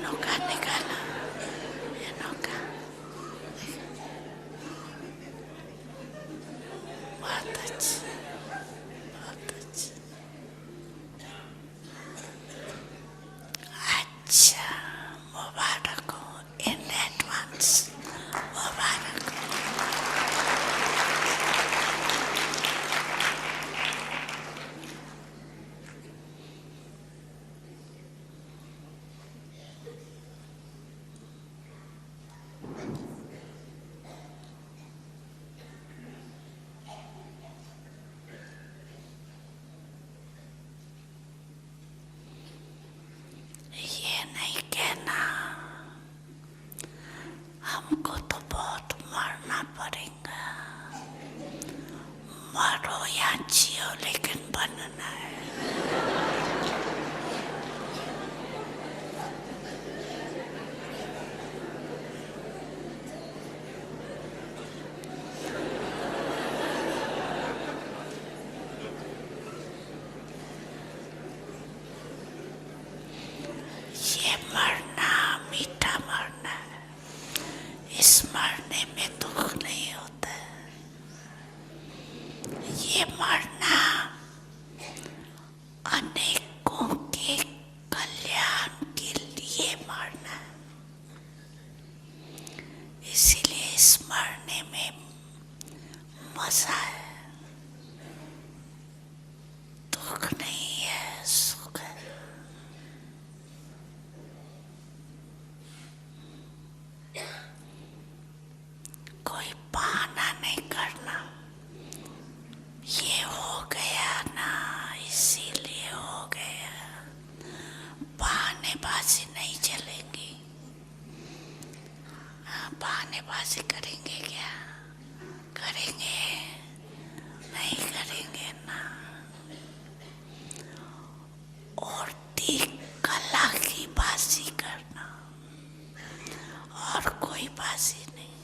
नौका निकाला, ये नौका बहुत अच्छी, बहुत अच्छी। अच्छा, मुबारक हो इन एडवांस, मुबारक हो। ये नहीं कहना हमको तो बहुत मरना पड़ेगा, मरो या जियो लेकिन बनना है। ये मरना मीठा मरना है, इस मरने में दुख नहीं होता है। ये मरना अनेकों के कल्याण के लिए मरना है, इसीलिए इस मरने में मजा है, दुख नहीं है, सुख है। कोई बहाना नहीं करना, ये हो गया ना इसीलिए हो गया, बहानेबाजी नहीं चलेगी। बहानेबाजी करेंगे क्या? करेंगे? नहीं करेंगे ना। और कला की बाजी करना और कोई बाजी नहीं।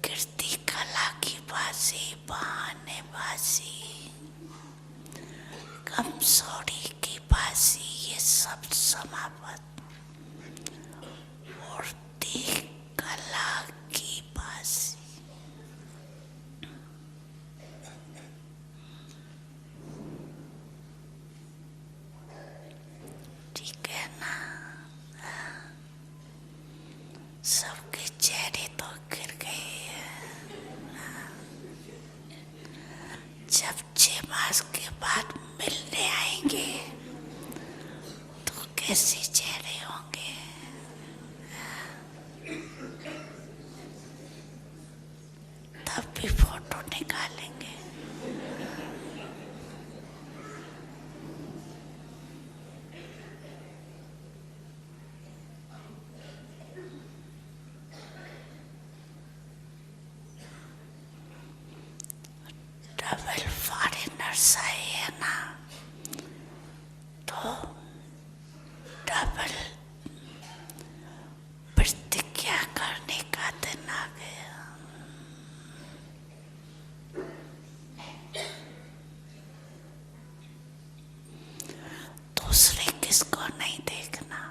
कीर्ति कला की बाजी, बहानेबाजी, कमजोरी की बाजी, ये सब समाप्त। मूर्ति कला की बाजी, ठीक है ना? सबके चेहरे तो गिर गए हैं। जब 6 मास के बाद मिलने आएंगे तो कैसे चेहरे होंगे? तब भी फोटो निकालेंगे। डबल फॉरेनर्स आए हैं ना, तो डबल प्रतिज्ञा करने का दिन आ गया। दूसरे किसको नहीं देखना,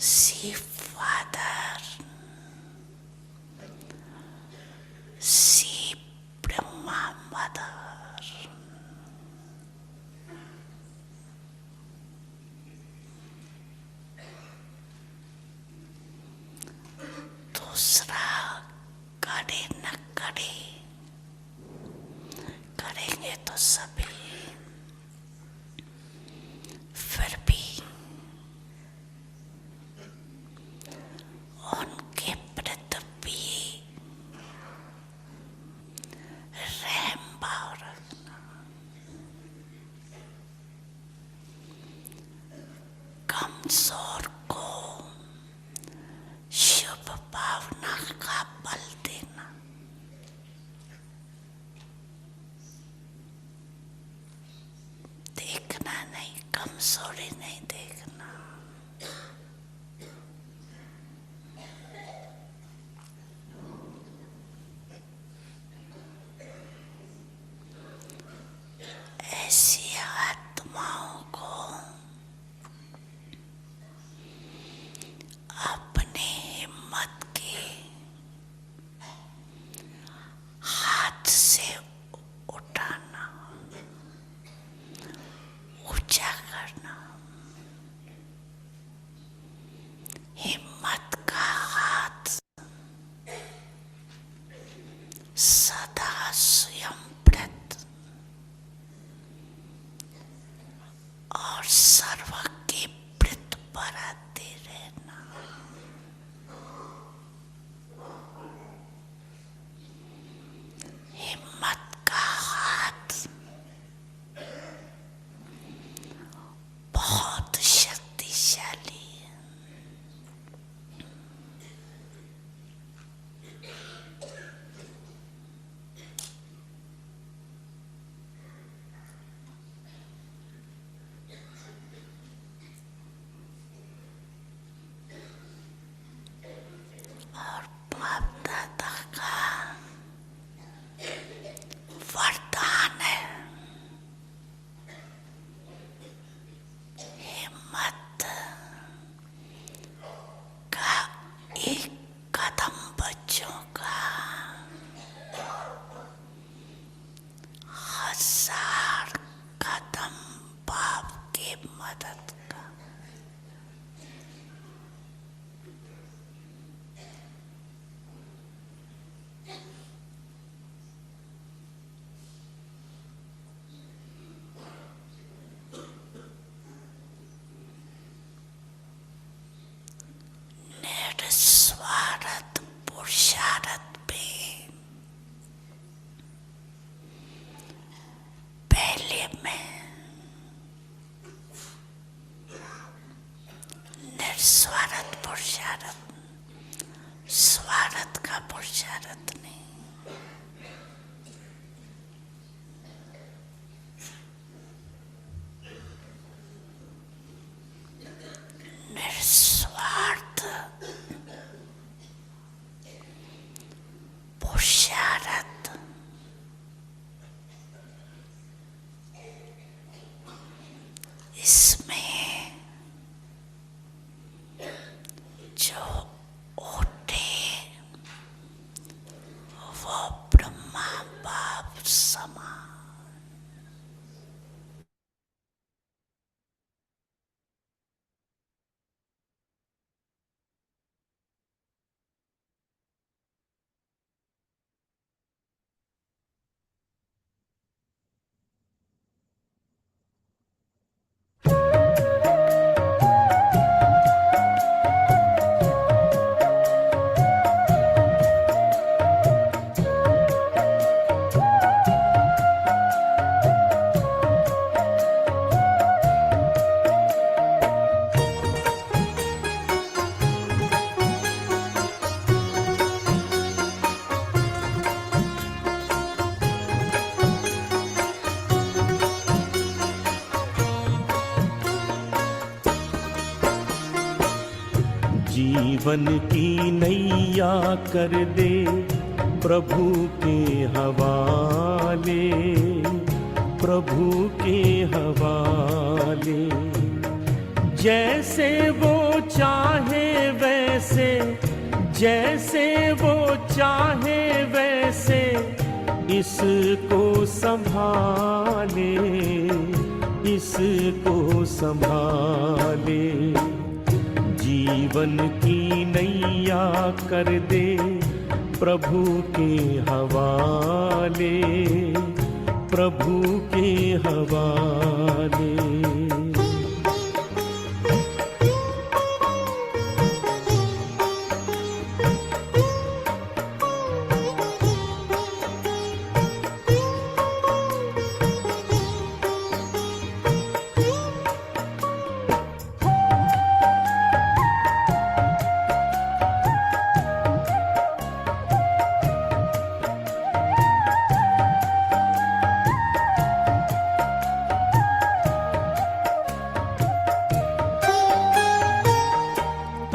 सिर्फ फादर, सिर्फ ब्रह्मा मदर। दूसरा करे न करे, करेंगे तो सभी, फिर भी उनके प्रति भी रहम भाव रखना। कमजोर को शुभ भावना का बल देना। देखना नहीं, कमजोरी नहीं देखना। और सर्व की वृत्त बढ़ाते रहना। हिम्मत का हाथ बहुत शक्तिशाली है। और बाप दादा का वरदान है, हिम्मत का एक कदम बच्चों का 1000 कदम बाप की मदद का। निस्वार्थ पुरुषार्थ पे पहले मैं निस्वार्थ पुरुषार्थ, स्वार्थ का पुरुषार्थ नहीं। निस्वार्थ पुरुषार्थ, इसमें जो उठे वो ब्रह्मा बाप समान। जीवन की नैया कर दे प्रभु के हवाले, प्रभु के हवाले। जैसे वो चाहे वैसे, जैसे वो चाहे वैसे इसको संभाले, इसको संभाले। जीवन की नैया कर दे प्रभु के हवाले, प्रभु के हवाले।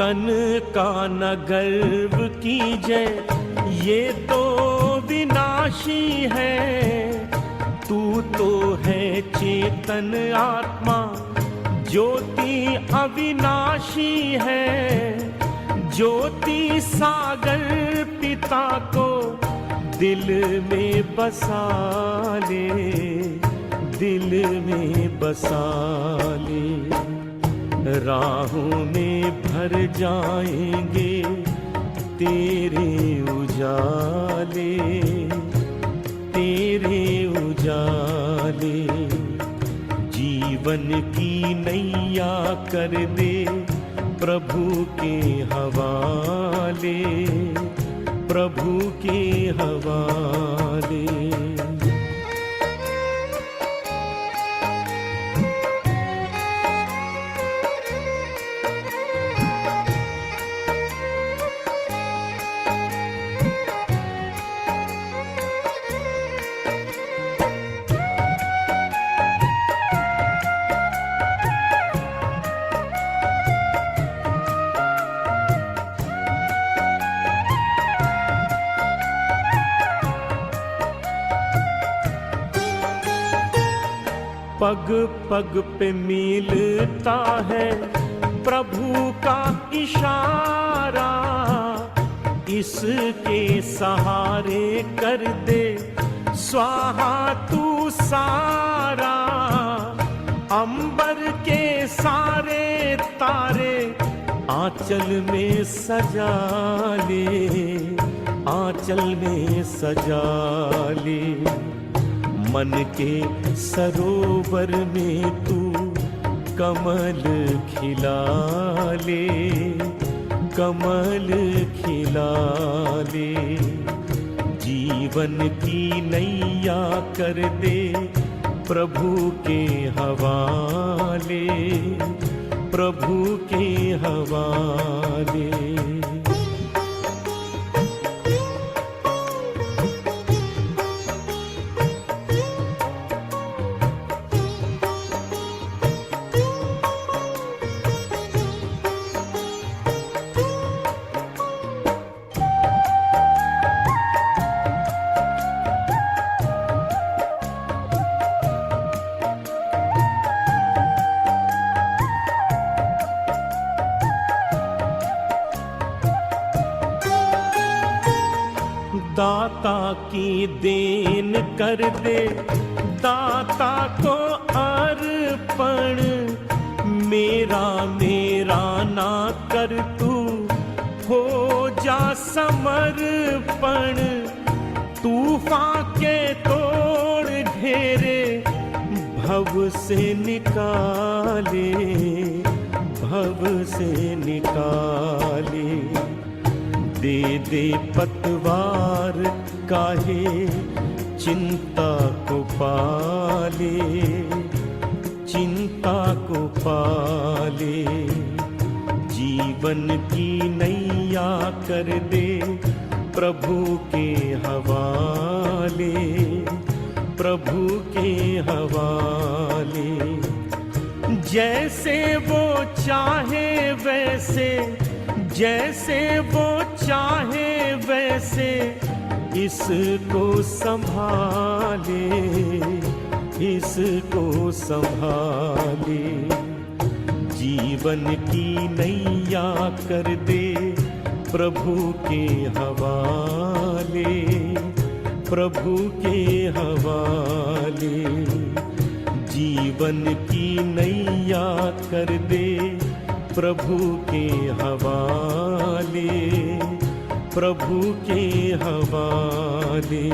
तन का न गर्व कीजय, ये तो विनाशी है। तू तो है चेतन आत्मा, ज्योति अविनाशी है। ज्योति सागर पिता को दिल में बसा ले, दिल में बसा ले। राहों में भर जाएंगे तेरे उजाले, तेरे उजाले। जीवन जीवन की नैया कर दे प्रभु के हवाले, प्रभु के हवाले। पग पग पे मिलता है प्रभु का इशारा, इसके सहारे कर दे स्वाहा तू सारा। अंबर के सारे तारे आंचल में सजा ले, आंचल में सजा ले। मन के सरोवर में तू कमल खिला ले, कमल खिला ले। जीवन की नैया कर दे प्रभु के हवाले, प्रभु के हवाले। दाता की देन कर दे दाता को अर्पण, मेरा मेरा ना कर तू हो जा समर्पण। तूफान के तोड़ घेरे भव से निकाले, भव से निकाले। दे दे पतवार काहे चिंता को पाले, चिंता को पाले। जीवन की नैया कर दे प्रभु के हवाले, प्रभु के हवाले। जैसे वो चाहे वैसे, जैसे वो चाहे वैसे इसको संभाले, इसको संभाले। जीवन की नैया कर दे प्रभु के हवाले, प्रभु के हवाले। जीवन की नैया कर दे प्रभु के हवाले, प्रभु के हवाले।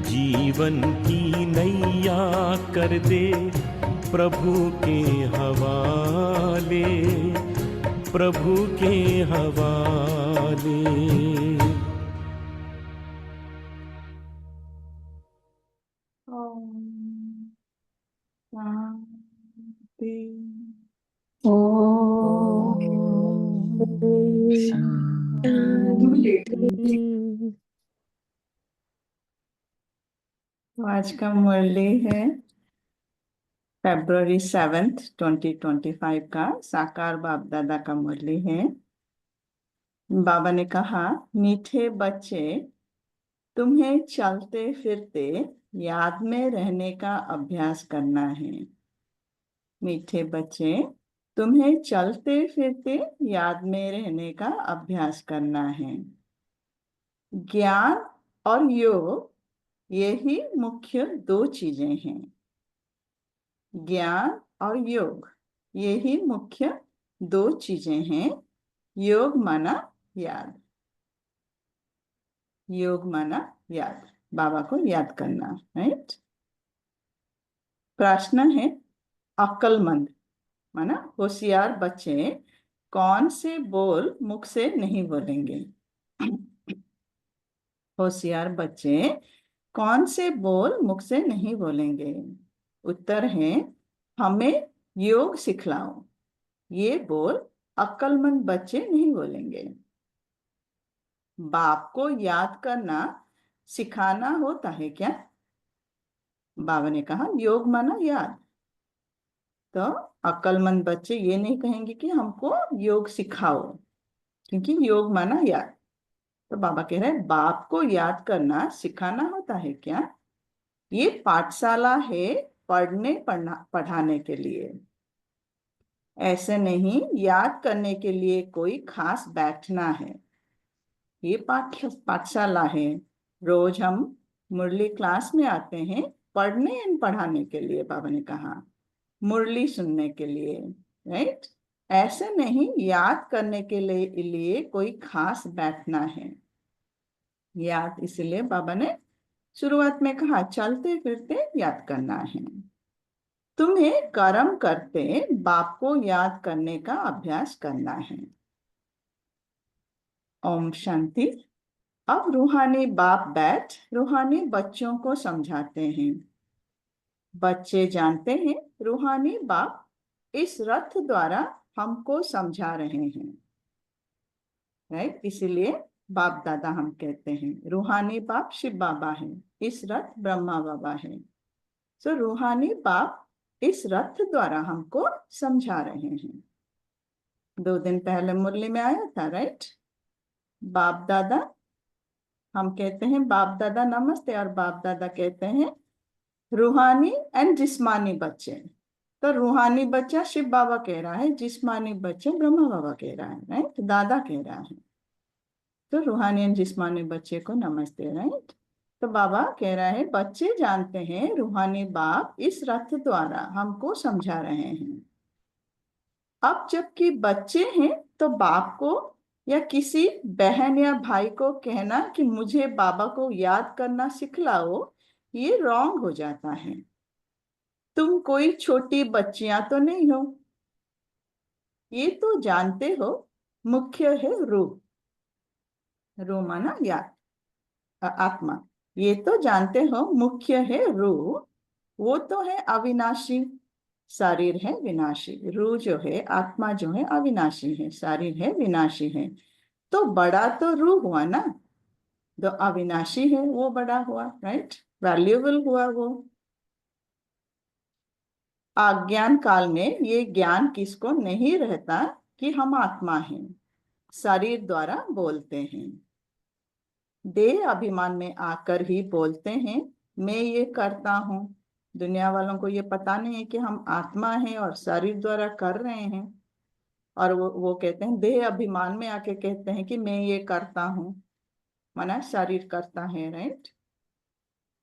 जीवन की नैया कर दे प्रभु के हवाले, प्रभु के हवाले। तो आज का मुरली है February 7th 2025 का साकार बाप दादा का मुरली है। बाबा ने कहा, मीठे बच्चे, तुम्हें चलते फिरते याद में रहने का अभ्यास करना है। मीठे बच्चे, तुम्हें चलते फिरते याद में रहने का अभ्यास करना है। ज्ञान और योग यही मुख्य दो चीजें हैं। ज्ञान और योग यही मुख्य दो चीजें हैं। योग माना याद, योग माना याद, बाबा को याद करना। राइट। प्रश्न है, अक्लमंद माना होशियार बच्चे कौन से बोल मुख से नहीं बोलेंगे। होशियार बच्चे कौन से बोल मुख से नहीं बोलेंगे। उत्तर है हमें योग सिखलाओ। ये बोल अक्लमंद बच्चे नहीं बोलेंगे। बाप को याद करना सिखाना होता है क्या? बाबा ने कहा योग माना याद। तो अक्लमंद बच्चे ये नहीं कहेंगे कि हमको योग सिखाओ, क्योंकि योग माना याद। तो बाबा कह रहे हैं बाप को याद करना सिखाना होता है क्या? ये पाठशाला है पढ़ाने के लिए, ऐसे नहीं याद करने के लिए कोई खास बैठना है। ये पाठशाला है। रोज हम मुरली क्लास में आते हैं पढ़ने एंड पढ़ाने के लिए। बाबा ने कहा मुरली सुनने के लिए, राइट? ऐसे नहीं याद करने के लिए कोई खास बैठना है। याद इसलिए बाबा ने शुरुआत में कहा चलते फिरते याद करना है। तुम्हें कर्म करते बाप को याद करने का अभ्यास करना है। ओम शांति। अब रूहानी बाप बैठ रूहानी बच्चों को समझाते हैं। बच्चे जानते हैं रूहानी बाप इस रथ द्वारा हमको समझा रहे हैं, राइट? इसीलिए बाप दादा हम कहते हैं। रूहानी बाप शिव बाबा है, इस रथ ब्रह्मा बाबा है। सो रूहानी बाप इस रथ द्वारा हमको समझा रहे हैं। 2 दिन पहले मुरली में आया था, राइट? बाप दादा, हम कहते हैं बाप दादा नमस्ते, और बाप दादा कहते हैं रूहानी एंड जिस्मानी बच्चे। तो रूहानी बच्चा शिव बाबा कह रहा है, जिस्मानी बच्चे ब्रह्मा बाबा कह रहा है, राइट? दादा कह रहा है। तो रूहानी एंड जिस्मानी बच्चे को नमस्ते, राइट? तो बाबा कह रहा है बच्चे जानते हैं रूहानी बाप इस रथ द्वारा हमको समझा रहे हैं। अब जबकि बच्चे हैं तो बाप को या किसी बहन या भाई को कहना कि मुझे बाबा को याद करना सिखलाओ, ये रॉन्ग हो जाता है। तुम कोई छोटी बच्चियां तो नहीं हो, ये तो जानते हो मुख्य है रूह। रूह माना याद, आत्मा। ये तो जानते हो मुख्य है रूह, वो तो है अविनाशी, शरीर है विनाशी। रूह जो है, आत्मा जो है अविनाशी है, शरीर है विनाशी है। तो बड़ा तो रूह हुआ ना, जो अविनाशी है वो बड़ा हुआ, राइट? वैल्यूएबल हुआ वो। अज्ञान काल में ये ज्ञान किसको नहीं रहता कि हम आत्मा हैं, शरीर द्वारा बोलते हैं। देह अभिमान में आकर ही बोलते हैं मैं ये करता हूँ। दुनिया वालों को ये पता नहीं है कि हम आत्मा हैं और शरीर द्वारा कर रहे हैं। और वो कहते हैं, देह अभिमान में आके कहते हैं कि मैं ये करता हूँ, माना शरीर करता है, राइट?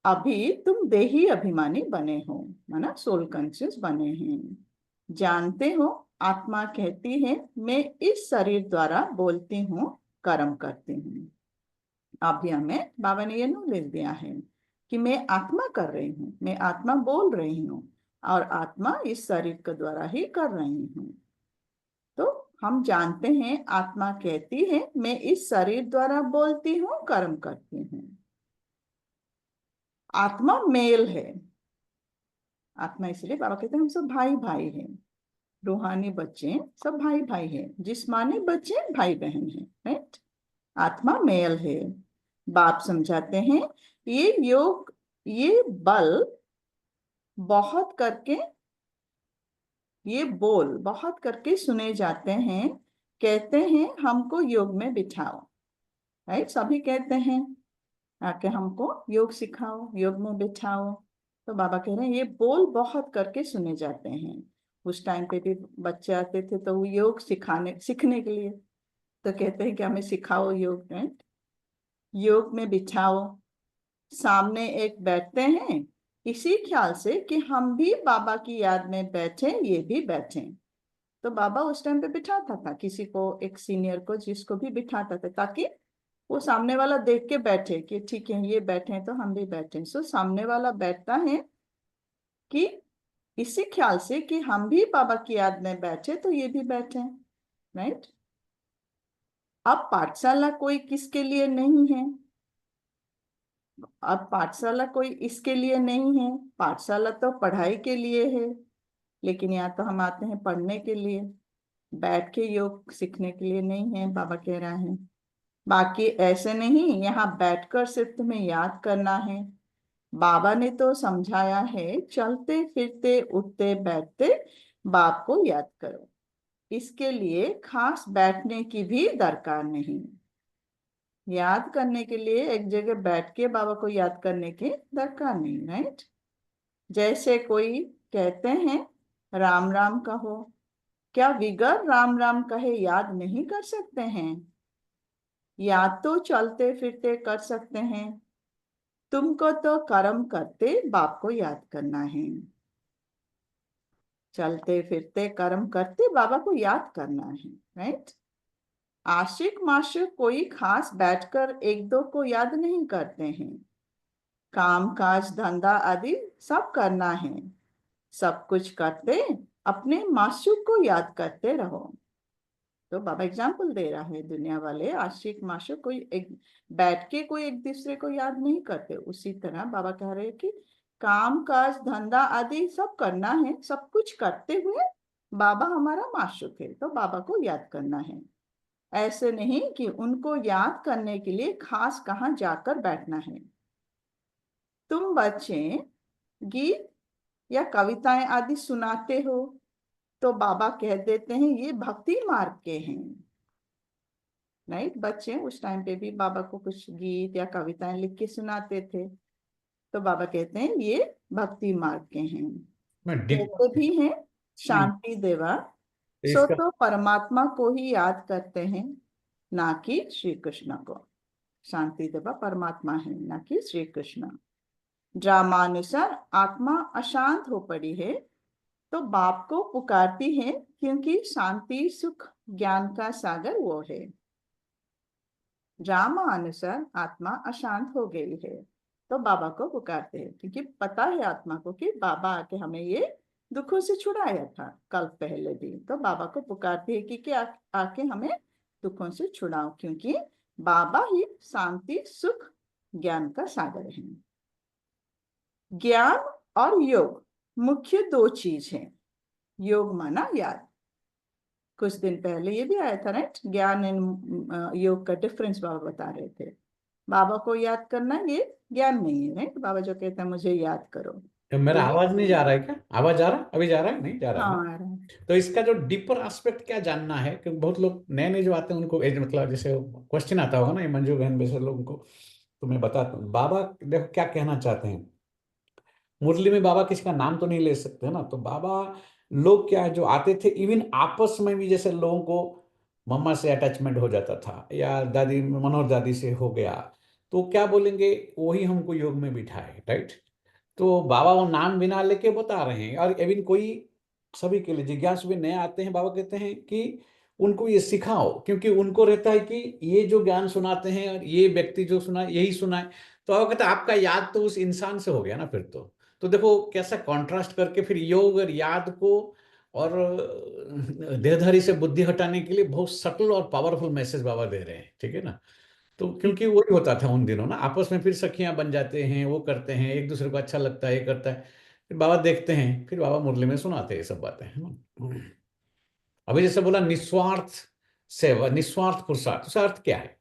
अभी तुम देही अभिमानी बने हो, माना सोल कॉन्शियस बने हैं। जानते हो आत्मा कहती है मैं इस शरीर द्वारा बोलती हूँ, कर्म करती हूँ। अभी हमें बाबा ने ये नॉलेज दिया है कि मैं आत्मा कर रही हूँ, मैं आत्मा बोल रही हूँ, और आत्मा इस शरीर के द्वारा ही कर रही हूँ। तो हम जानते हैं आत्मा कहती है मैं इस शरीर द्वारा बोलती हूँ, कर्म करती हूँ। आत्मा मेल है। आत्मा इसलिए बाबा कहते हैं हम सब भाई भाई हैं। रूहानी बच्चे सब भाई भाई हैं, जिस्मानी बच्चे भाई बहन हैं, राइट? आत्मा मेल है। बाप समझाते हैं ये योग, ये बल बहुत करके, ये बोल बहुत करके सुने जाते हैं। कहते हैं हमको योग में बिठाओ, राइट? सभी कहते हैं आके हमको योग सिखाओ, योग में बिठाओ। तो बाबा कह रहे हैं ये बोल बहुत करके सुने जाते हैं। उस टाइम पे भी बच्चे आते थे तो वो योग सीखने के लिए, तो कहते हैं कि हमें सिखाओ योग, राइट? योग में बिठाओ, सामने एक बैठते हैं इसी ख्याल से कि हम भी बाबा की याद में बैठे, ये भी बैठे। तो बाबा उस टाइम पे बिठाता था किसी को, एक सीनियर को, जिसको भी बिठाता था, ताकि वो सामने वाला देख के बैठे कि ठीक है ये बैठे तो हम भी बैठे। सो सामने वाला बैठता है कि इसी ख्याल से कि हम भी बाबा की याद में बैठे तो ये भी बैठे, राइट। अब पाठशाला कोई किसके लिए नहीं है, अब पाठशाला कोई इसके लिए नहीं है, पाठशाला तो पढ़ाई के लिए है, लेकिन यहाँ तो हम आते हैं पढ़ने के लिए, बैठ के योग सीखने के लिए नहीं है, बाबा कह रहा है। बाकी ऐसे नहीं यहाँ बैठकर सिर्फ तुम्हें याद करना है, बाबा ने तो समझाया है चलते फिरते उठते बैठते बाप को याद करो, इसके लिए खास बैठने की भी दरकार नहीं, याद करने के लिए एक जगह बैठ के बाबा को याद करने की दरकार नहीं, राइट। जैसे कोई कहते हैं राम राम कहो, क्या विगर राम राम कहे याद नहीं कर सकते हैं, याद तो चलते फिरते कर सकते हैं, तुमको तो कर्म करते बाप को याद करना है, चलते फिरते कर्म करते बाबा को याद करना है, राइट। आशिक माशिक कोई खास बैठकर एक दो को याद नहीं करते हैं, काम काज धंधा आदि सब करना है, सब कुछ करते अपने माशूक को याद करते रहो। तो बाबा एग्जाम्पल दे रहा है, दुनिया वाले आशिक माशूक कोई एक बैठ के कोई एक दूसरे को याद नहीं करते, उसी तरह बाबा कह रहे हैं कि काम काज धंधा आदि सब करना है, सब कुछ करते हुए बाबा हमारा माशूक है तो बाबा को याद करना है, ऐसे नहीं कि उनको याद करने के लिए खास कहाँ जाकर बैठना है। तुम बच्चे गीत या कविताएं आदि सुनाते हो तो बाबा कह देते हैं ये भक्ति मार्ग के हैं, राइट। बच्चे उस टाइम पे भी बाबा को कुछ गीत या कविताएं लिख के सुनाते थे तो बाबा कहते हैं ये भक्ति मार्ग के हैं। कहते भी हैं शांति देवा, सो इसका तो परमात्मा को ही याद करते हैं ना कि श्री कृष्ण को, शांति देवा परमात्मा है ना कि श्री कृष्ण। ड्रामानुसार आत्मा अशांत हो पड़ी है तो बाप को पुकारती है क्योंकि शांति सुख ज्ञान का सागर वो है। ड्रामा अनुसार आत्मा अशांत हो गई है तो बाबा को पुकारते हैं क्योंकि पता है आत्मा को कि बाबा आके हमें ये दुखों से छुड़ाया था कल पहले दिन, तो बाबा को पुकारते हैं कि आके हमें दुखों से छुड़ाओ क्योंकि बाबा ही शांति सुख ज्ञान का सागर है। ज्ञान और योग मुख्य दो चीज हैं, योग माना याद, कुछ दिन पहले ये भी आया था, राइट। ज्ञान एंड योग का डिफरेंस बाबा बता रहे थे, बाबा को याद करना ये ज्ञान नहीं है, राइट। बाबा जो कहते हैं मुझे याद करो, मेरा तो आवाज नहीं जा रहा है क्या? आवाज जा रहा है? अभी जा रहा है? नहीं जा रहा है हाँ ना? आ रहा है। तो इसका जो डीपर एस्पेक्ट क्या जानना है, क्योंकि बहुत लोग नए नए जो आते हैं उनको मतलब जैसे क्वेश्चन आता होगा ना ये मंजू बहन जैसे लोगों को, तो मैं बताता हूँ बाबा देखो क्या कहना चाहते हैं। मुरली में बाबा किसी का नाम तो नहीं ले सकते ना, तो बाबा लोग क्या है जो आते थे इवन आपस में भी, जैसे लोगों को मम्मा से अटैचमेंट हो जाता था या दादी मनोहर दादी से हो गया, तो क्या बोलेंगे वही हमको योग में बिठाए, राइट। तो बाबा वो नाम बिना लेके बता रहे हैं। और इवन कोई सभी के लिए जिज्ञासु भी नए आते हैं, बाबा कहते हैं कि उनको ये सिखाओ, क्योंकि उनको रहता है कि ये जो ज्ञान सुनाते हैं और ये व्यक्ति जो सुना यही सुना है, तो बाबा कहते हैं आपका याद तो उस इंसान से हो गया ना फिर तो देखो कैसा कॉन्ट्रास्ट करके फिर योग और याद को और देहधारी से बुद्धि हटाने के लिए बहुत सटल और पावरफुल मैसेज बाबा दे रहे हैं, ठीक है ना। तो क्योंकि वही होता था उन दिनों ना, आपस में फिर सखियां बन जाते हैं, वो करते हैं, एक दूसरे को अच्छा लगता है, ये करता है, फिर बाबा देखते हैं, फिर बाबा मुरली में सुनाते हैं ये सब बातें, है ना। अभी जैसे बोला निस्वार्थ सेवा, निस्वार्थ पुरुषार्थ, उसका अर्थ क्या है?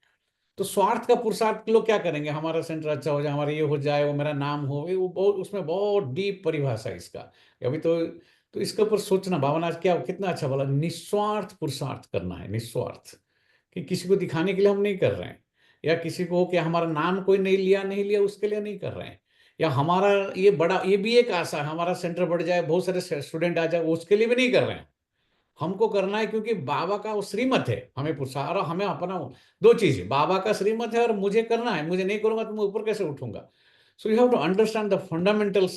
तो स्वार्थ का पुरुषार्थ के लोग क्या करेंगे, हमारा सेंटर अच्छा हो जाए, हमारा ये हो जाए, वो मेरा नाम हो, वो बहुत उसमें बहुत डीप परिभाषा है इसका। अभी तो इसके ऊपर सोचना, भावना क्या कितना अच्छा बोला, निस्वार्थ पुरुषार्थ करना है, निस्वार्थ, कि किसी को दिखाने के लिए हम नहीं कर रहे हैं, या किसी को कि हमारा नाम कोई नहीं लिया उसके लिए नहीं कर रहे हैं, या हमारा ये बड़ा ये भी एक आशा है हमारा सेंटर बढ़ जाए, बहुत सारे स्टूडेंट आ जाए, उसके लिए भी नहीं कर रहे हैं। हमको करना है क्योंकि बाबा का वो श्रीमत है, हमें पुरुषार्थ, हमें अपना दो चीज है, बाबा का श्रीमत है और मुझे करना है, मुझे नहीं करूंगा तो मैं ऊपर कैसे उठूंगा। So you have to understand the fundamentals,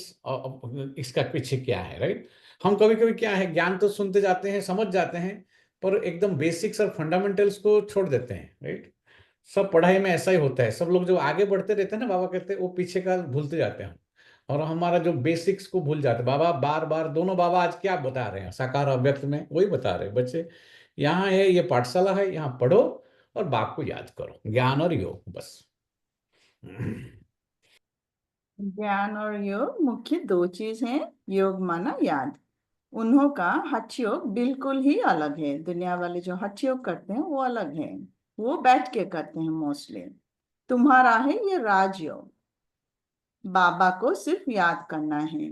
इसका पीछे क्या है, राइट। हम कभी कभी क्या है ज्ञान तो सुनते जाते हैं, समझ जाते हैं, पर एकदम बेसिक्स और फंडामेंटल्स को छोड़ देते हैं, राइट। सब पढ़ाई में ऐसा ही होता है, सब लोग जो आगे बढ़ते रहते हैं ना, बाबा कहते हैं वो पीछे का भूलते जाते हैं। और हमारा जो बेसिक्स को भूल जाते। बाबा बार बार, दोनों बाबा आज क्या बता रहे हैं साकार अव्यक्त में, वही बता रहे हैं बच्चे, यहाँ है ये पाठशाला है, यहाँ पढ़ो और बाप को याद करो, ज्ञान और योग, बस। ज्ञान और योग मुख्य दो चीज हैं। योग माना याद। उन्हों का हठ योग बिल्कुल ही अलग है। दुनिया वाले जो हठ योग करते हैं वो अलग है, वो बैठ के करते हैं मोस्टली। तुम्हारा है ये राजयोग। बाबा को सिर्फ याद करना है।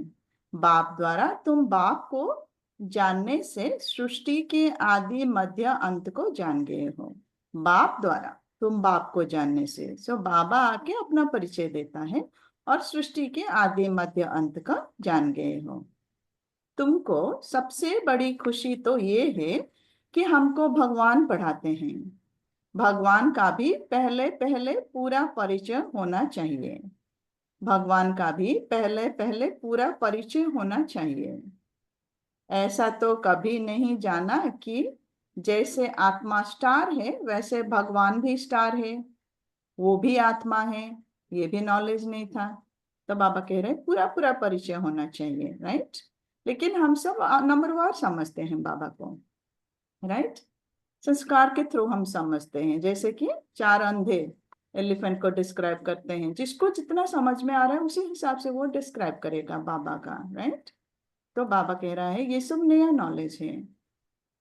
बाप द्वारा तुम बाप को जानने से सृष्टि के आदि मध्य अंत को जान गए हो। बाप द्वारा तुम बाप को जानने से, सो बाबा आके अपना परिचय देता है और सृष्टि के आदि मध्य अंत का जान गए हो। तुमको सबसे बड़ी खुशी तो ये है कि हमको भगवान पढ़ाते हैं। भगवान का भी पहले पहले पूरा परिचय होना चाहिए। भगवान का भी पहले पहले पूरा परिचय होना चाहिए। ऐसा तो कभी नहीं जाना कि जैसे आत्मा स्टार है वैसे भगवान भी स्टार है, वो भी आत्मा है, ये भी नॉलेज नहीं था। तो बाबा कह रहे पूरा पूरा परिचय होना चाहिए, राइट। लेकिन हम सब नंबरवार समझते हैं बाबा को, राइट। संस्कार के थ्रू हम समझते हैं। जैसे कि चार अंधे एलिफेंट को डिस्क्राइब करते हैं, जिसको जितना समझ में आ रहा है उसी हिसाब से वो डिस्क्राइब करेगा बाबा का, राइट। तो बाबा कह रहा है ये सब नया नॉलेज है।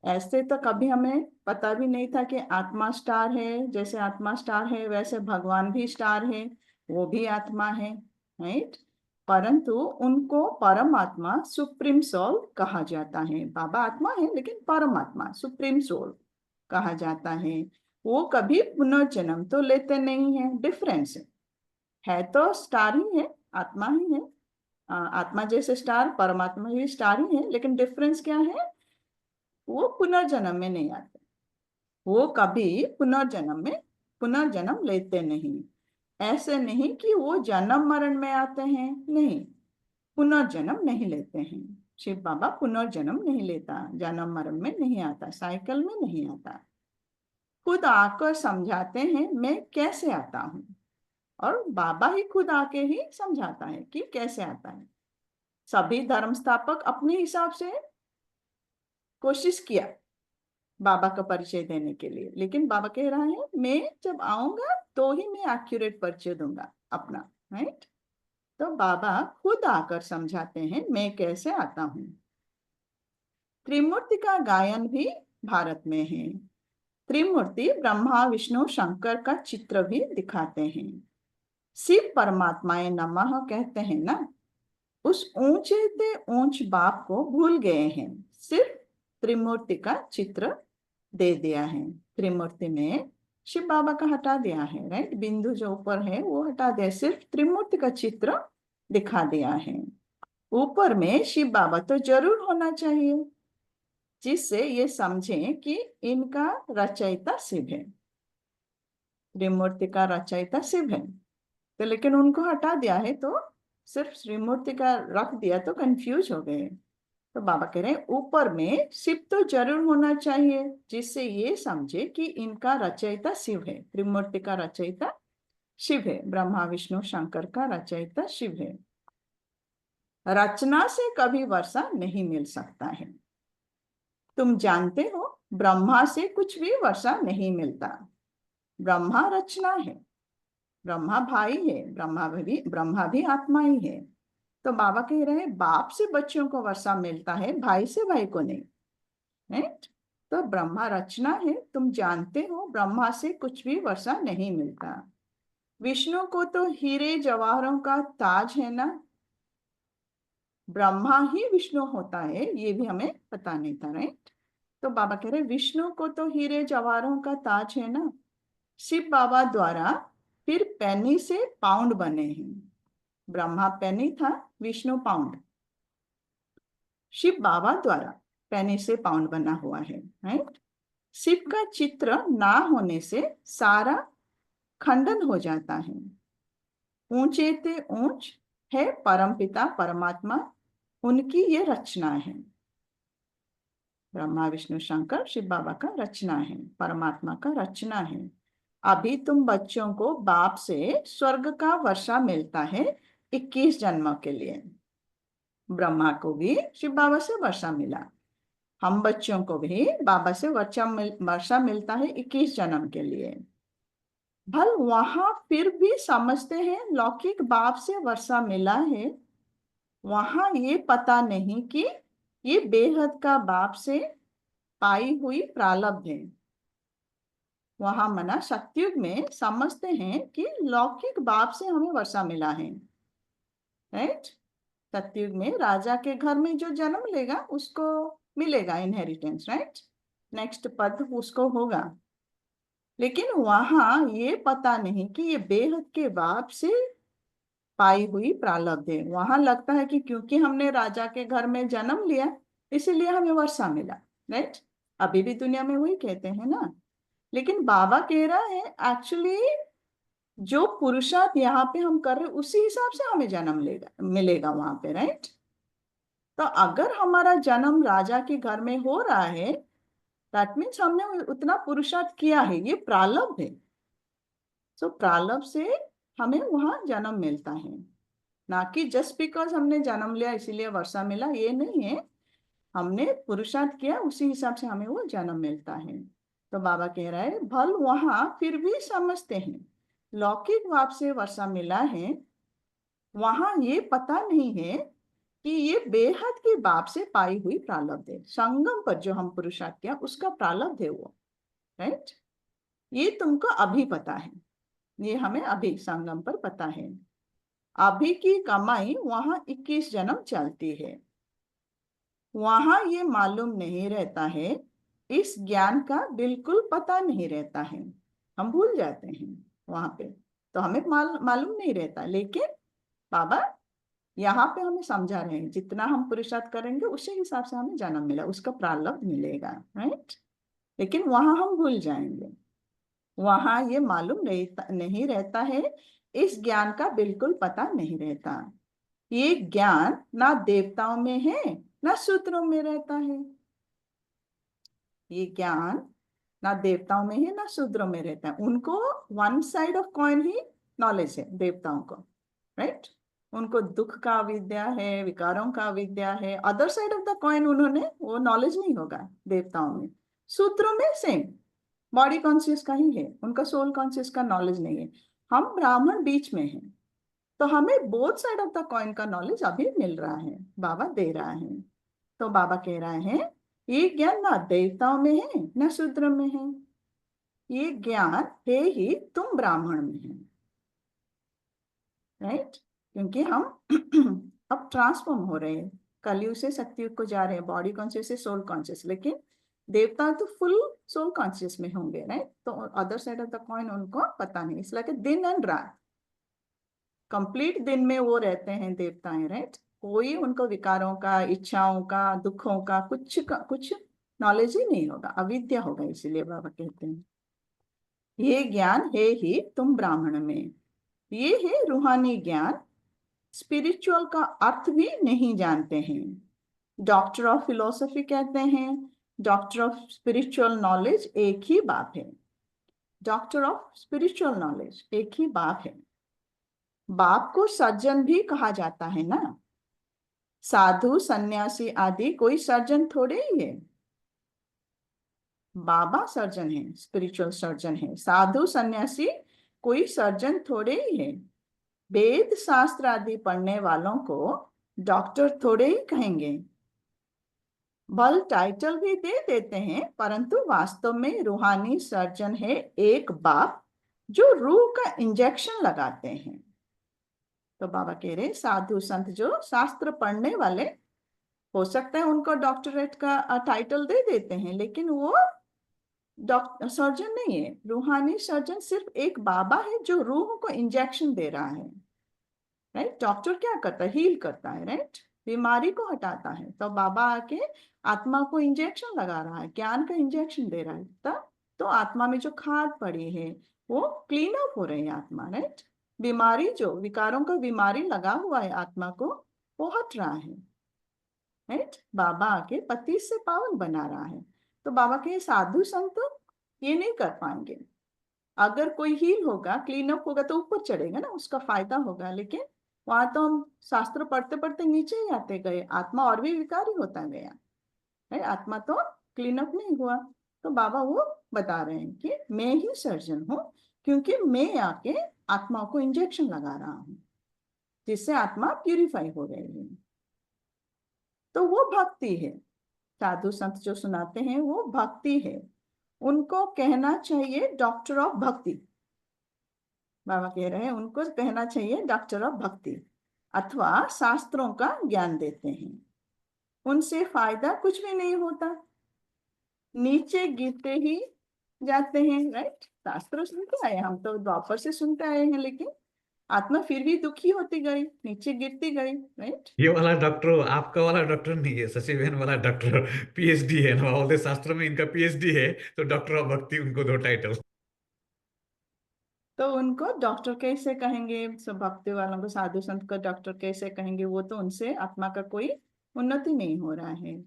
ऐसे तो कभी हमें पता भी नहीं था कि आत्मा स्टार है, जैसे आत्मा स्टार है वैसे भगवान भी स्टार है, वो भी आत्मा है, राइट। परंतु उनको परमात्मा सुप्रीम सोल कहा जाता है। बाबा आत्मा है लेकिन परमात्मा सुप्रीम सोल कहा जाता है। वो कभी पुनर्जन्म तो लेते नहीं है। डिफरेंस है तो स्टार ही है, आत्मा ही है। आत्मा जैसे स्टार, परमात्मा भी स्टार ही है, लेकिन डिफरेंस क्या है, वो पुनर्जन्म में नहीं आते। वो कभी पुनर्जन्म लेते नहीं। ऐसे नहीं कि वो जन्म मरण में आते हैं, नहीं, पुनर्जन्म नहीं लेते हैं। शिव बाबा पुनर्जन्म नहीं लेता, जन्म मरण में नहीं आता, साइकिल में नहीं आता। खुद आकर समझाते हैं मैं कैसे आता हूँ, और बाबा ही खुद आके ही समझाता है कि कैसे आता है। सभी धर्म स्थापक अपने हिसाब से कोशिश किया बाबा का परिचय देने के लिए, लेकिन बाबा कह रहा है मैं जब आऊंगा तो ही मैं एक्यूरेट परिचय दूंगा अपना, राइट। तो बाबा खुद आकर समझाते हैं मैं कैसे आता हूँ। त्रिमूर्ति का गायन भी भारत में है। त्रिमूर्ति ब्रह्मा विष्णु शंकर का चित्र भी दिखाते हैं। शिव परमात्माए नमः कहते हैं ना, उस ऊंचे से ऊंच बाप को भूल गए हैं, सिर्फ त्रिमूर्ति का चित्र दे दिया है। त्रिमूर्ति में शिव बाबा का हटा दिया है, राइट। बिंदु जो ऊपर है वो हटा दिया, सिर्फ त्रिमूर्ति का चित्र दिखा दिया है। ऊपर में शिव बाबा तो जरूर होना चाहिए, जिससे ये समझें कि इनका रचयिता शिव है, त्रिमूर्ति का रचयिता शिव है। तो लेकिन उनको हटा दिया है तो सिर्फ त्रिमूर्ति का रख दिया तो कंफ्यूज हो गए। तो बाबा कह रहे हैं ऊपर में शिव तो जरूर होना चाहिए, जिससे ये समझे कि इनका रचयिता शिव है, त्रिमूर्ति का रचयिता शिव है, ब्रह्मा विष्णु शंकर का रचयिता शिव है। रचना से कभी वर्षा नहीं मिल सकता है। तुम जानते हो ब्रह्मा से कुछ भी वर्षा नहीं मिलता। ब्रह्मा रचना है, ब्रह्मा भाई है, ब्रह्मा भी आत्मा ही है। तो बाबा कह रहे हैं बाप से बच्चों को वर्षा मिलता है, भाई से भाई को नहीं, राइट। तो ब्रह्मा रचना है, तुम जानते हो ब्रह्मा से कुछ भी वर्षा नहीं मिलता। विष्णु को तो हीरे जवाहरों का ताज है ना, ब्रह्मा ही विष्णु होता है ये भी हमें पता नहीं था, राइट। तो बाबा कह रहे विष्णु को तो हीरे जवाहरों का ताज है ना। शिव बाबा द्वारा फिर पेनी से पाउंड बने हैं। ब्रह्मा पेनी था, विष्णु पाउंड। शिव बाबा द्वारा पेनी से पाउंड बना हुआ है, राइट। शिव का चित्र ना होने से सारा खंडन हो जाता है। ऊंचे ते ऊंच है परमपिता परमात्मा, उनकी ये रचना है। ब्रह्मा विष्णु शंकर शिव बाबा का रचना है, परमात्मा का रचना है। अभी तुम बच्चों को बाप से स्वर्ग का वर्षा मिलता है, 21 जन्मों के लिए। ब्रह्मा को भी शिव बाबा से वर्षा मिला, हम बच्चों को भी बाबा से वर्षा मिलता है 21 जन्म के लिए। भल वहां फिर भी समझते हैं लौकिक बाप से वर्षा मिला है, वहां ये पता नहीं कि ये बेहद का बाप से पाई हुई प्रारब्ध है। वहां मना सत्युग में समझते हैं कि लौकिक बाप से हमें वर्षा मिला है, राइट। सत्युग में राजा के घर में जो जन्म लेगा उसको मिलेगा इनहेरिटेंस, राइट, नेक्स्ट पद उसको होगा। लेकिन वहां ये पता नहीं कि ये बेहद के बाप से पाई हुई प्रारब्ध है। वहां लगता है कि क्योंकि हमने राजा के घर में जन्म लिया इसीलिए हमें वर्षा मिला, राइट। अभी भी दुनिया में वही कहते हैं ना। लेकिन बाबा कह रहा है एक्चुअली जो पुरुषार्थ यहाँ पे हम कर रहे उसी हिसाब से हमें जन्म मिलेगा वहां पे, राइट। तो अगर हमारा जन्म राजा के घर में हो रहा है दैट मीन्स हमने उतना पुरुषार्थ किया है, ये प्रारब्ध है। सो प्रारब्ध से हमें वहां जन्म मिलता है, ना कि जस्ट बिकॉज हमने जन्म लिया इसीलिए वर्षा मिला, ये नहीं है। हमने पुरुषार्थ किया उसी हिसाब से हमें वो जन्म मिलता है। तो बाबा कह रहा है भल वहां फिर भी समझते हैं लौकिक बाप से वर्षा मिला है, वहां ये पता नहीं है कि ये बेहद के बाप से पाई हुई प्रारब्ध है। संगम पर जो हम पुरुषार्थ किया उसका प्रारब्ध है वो, राइट। ये तुमको अभी पता है, ये हमें अभी संगम पर पता है। अभी की कमाई वहां 21 जन्म चलती है, वहां ये मालूम नहीं रहता है, इस ज्ञान का बिल्कुल पता नहीं रहता है। हम भूल जाते हैं वहां पे, तो हमें मालूम नहीं रहता। लेकिन बाबा यहाँ पे हमें समझा रहे हैं जितना हम पुरुषार्थ करेंगे उसी हिसाब से हमें जन्म मिला, उसका प्रारब्ध मिलेगा, राइट। लेकिन वहां हम भूल जाएंगे, वहां ये मालूम नहीं रहता है, इस ज्ञान का बिल्कुल पता नहीं रहता। ये ज्ञान ना देवताओं में है ना शूद्रों में रहता है। ये ज्ञान ना देवताओं में है ना शूद्रों में रहता है। उनको one side of coin he knowledge है देवताओं को, राइट। उनको दुख का विद्या है, विकारों का विद्या है। Other side of the coin उन्होंने वो नॉलेज नहीं होगा देवताओं में। शूद्रों में सेम बॉडी कॉन्शियस का ही है, उनका सोल कॉन्शियस का नॉलेज नहीं है। हम ब्राह्मण बीच में हैं, तो हमें both side of the coin का नॉलेज अभी मिल रहा है, बाबा दे रहा है। तो बाबा कह रहा है ये ज्ञान ना देवताओं में है ना शूद्र में है, ये ज्ञान है ही तुम ब्राह्मण में है, राइट। क्योंकि हम अब ट्रांसफॉर्म हो रहे हैं, कलयुग से सत्युग को जा रहे हैं, बॉडी कॉन्शियस से सोल कॉन्शियस। लेकिन देवता तो फुल सोल कॉन्शियस में होंगे, राइट। तो other side of the coin उनको पता नहीं, इसलिए दिन एंड रात कंप्लीट दिन में वो रहते हैं देवताएं, राइट। कोई उनको विकारों का, इच्छाओं का, दुखों का कुछ नॉलेज ही नहीं होगा, अविद्या होगा। इसीलिए बाबा कहते हैं ये ज्ञान है ही तुम ब्राह्मण में, ये है रूहानी ज्ञान। स्पिरिचुअल का अर्थ भी नहीं जानते हैं। डॉक्टर ऑफ फिलोसफी कहते हैं डॉक्टर ऑफ स्पिरिचुअल नॉलेज एक ही बाप है। डॉक्टर ऑफ स्पिरिचुअल नॉलेज एक ही बाप है। बाप को सज्जन भी कहा जाता है ना। साधु सन्यासी आदि कोई सर्जन थोड़े ही है, बाबा सर्जन है, स्पिरिचुअल सर्जन है। साधु सन्यासी कोई सर्जन थोड़े ही है। वेद शास्त्र आदि पढ़ने वालों को डॉक्टर थोड़े ही कहेंगे, बल टाइटल भी दे देते हैं, परंतु वास्तव में रूहानी सर्जन है एक बाप जो रूह का इंजेक्शन लगाते हैं। तो बाबा कह रहे साधु संत जो शास्त्र पढ़ने वाले हो सकता है उनको डॉक्टरेट का टाइटल दे देते हैं, लेकिन वो डॉक्टर सर्जन नहीं है। रूहानी सर्जन सिर्फ एक बाबा है जो रूह को इंजेक्शन दे रहा है, राइट। डॉक्टर क्या करता है? हील करता है, राइट, बीमारी को हटाता है। तो बाबा आके आत्मा को इंजेक्शन लगा रहा है, ज्ञान का इंजेक्शन दे रहा है। तब तो आत्मा में जो खाद पड़ी है वो क्लीन अप हो रही है आत्मा, राइट। बीमारी जो विकारों का बीमारी लगा हुआ है आत्मा को वो हट रहा है, राइट। बाबा आके पति से पावन बना रहा है। तो बाबा के साधु संत ये नहीं कर पाएंगे। अगर कोई हील होगा, क्लीन अप होगा तो ऊपर चढ़ेगा ना, उसका फायदा होगा। लेकिन वहां तो हम शास्त्र पढ़ते पढ़ते नीचे ही आते गए, आत्मा और भी विकारी होता गया है, आत्मा तो क्लीन अप नहीं हुआ। तो बाबा वो बता रहे हैं कि मैं ही सर्जन हूँ, क्योंकि मैं आके आत्मा को इंजेक्शन लगा रहा हूँ जिससे आत्मा प्यूरिफाई हो रही है। तो वो भक्ति है। साधु संत जो सुनाते हैं वो भक्ति है। उनको कहना चाहिए डॉक्टर ऑफ भक्ति। बाबा कह रहे हैं उनको कहना चाहिए डॉक्टर ऑफ भक्ति, अथवा शास्त्रों का ज्ञान देते हैं। उनसे फायदा कुछ भी नहीं होता, नीचे गिरते ही जाते हैं। राइट, शास्त्र सुनते आए, हम तो द्वापर से सुनते आए हैं, लेकिन आत्मा फिर भी दुखी होती गई, नीचे गिरती गई। राइट, ये वाला डॉक्टर आपका वाला डॉक्टर नहीं है, शशि बहन वाला डॉक्टर पीएचडी है ना, बोलते शास्त्रों में इनका पीएचडी है, तो डॉक्टर ऑफ भक्ति उनको दो टाइटल। तो उनको डॉक्टर कैसे कहेंगे? सब भक्ति वालों को साधु संत को डॉक्टर कैसे कहेंगे? वो तो उनसे आत्मा का कोई उन्नति नहीं हो रहा है,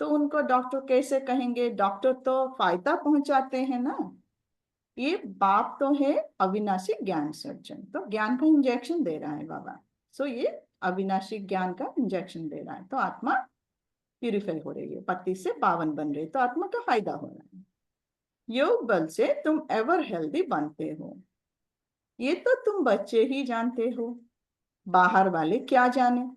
तो उनको डॉक्टर कैसे कहेंगे? डॉक्टर तो फायदा पहुंचाते हैं ना। ये बाप तो है अविनाशी ज्ञान सर्जन, तो ज्ञान का इंजेक्शन दे रहा है बाबा। सो ये अविनाशी ज्ञान का इंजेक्शन दे रहा है, तो आत्मा प्यूरिफाई हो रही है, पति से पावन बन रही है, तो आत्मा का फायदा हो रहा है। योग बल से तुम एवर हेल्दी बनते हो, ये तो तुम बच्चे ही जानते हो, बाहर वाले क्या जाने।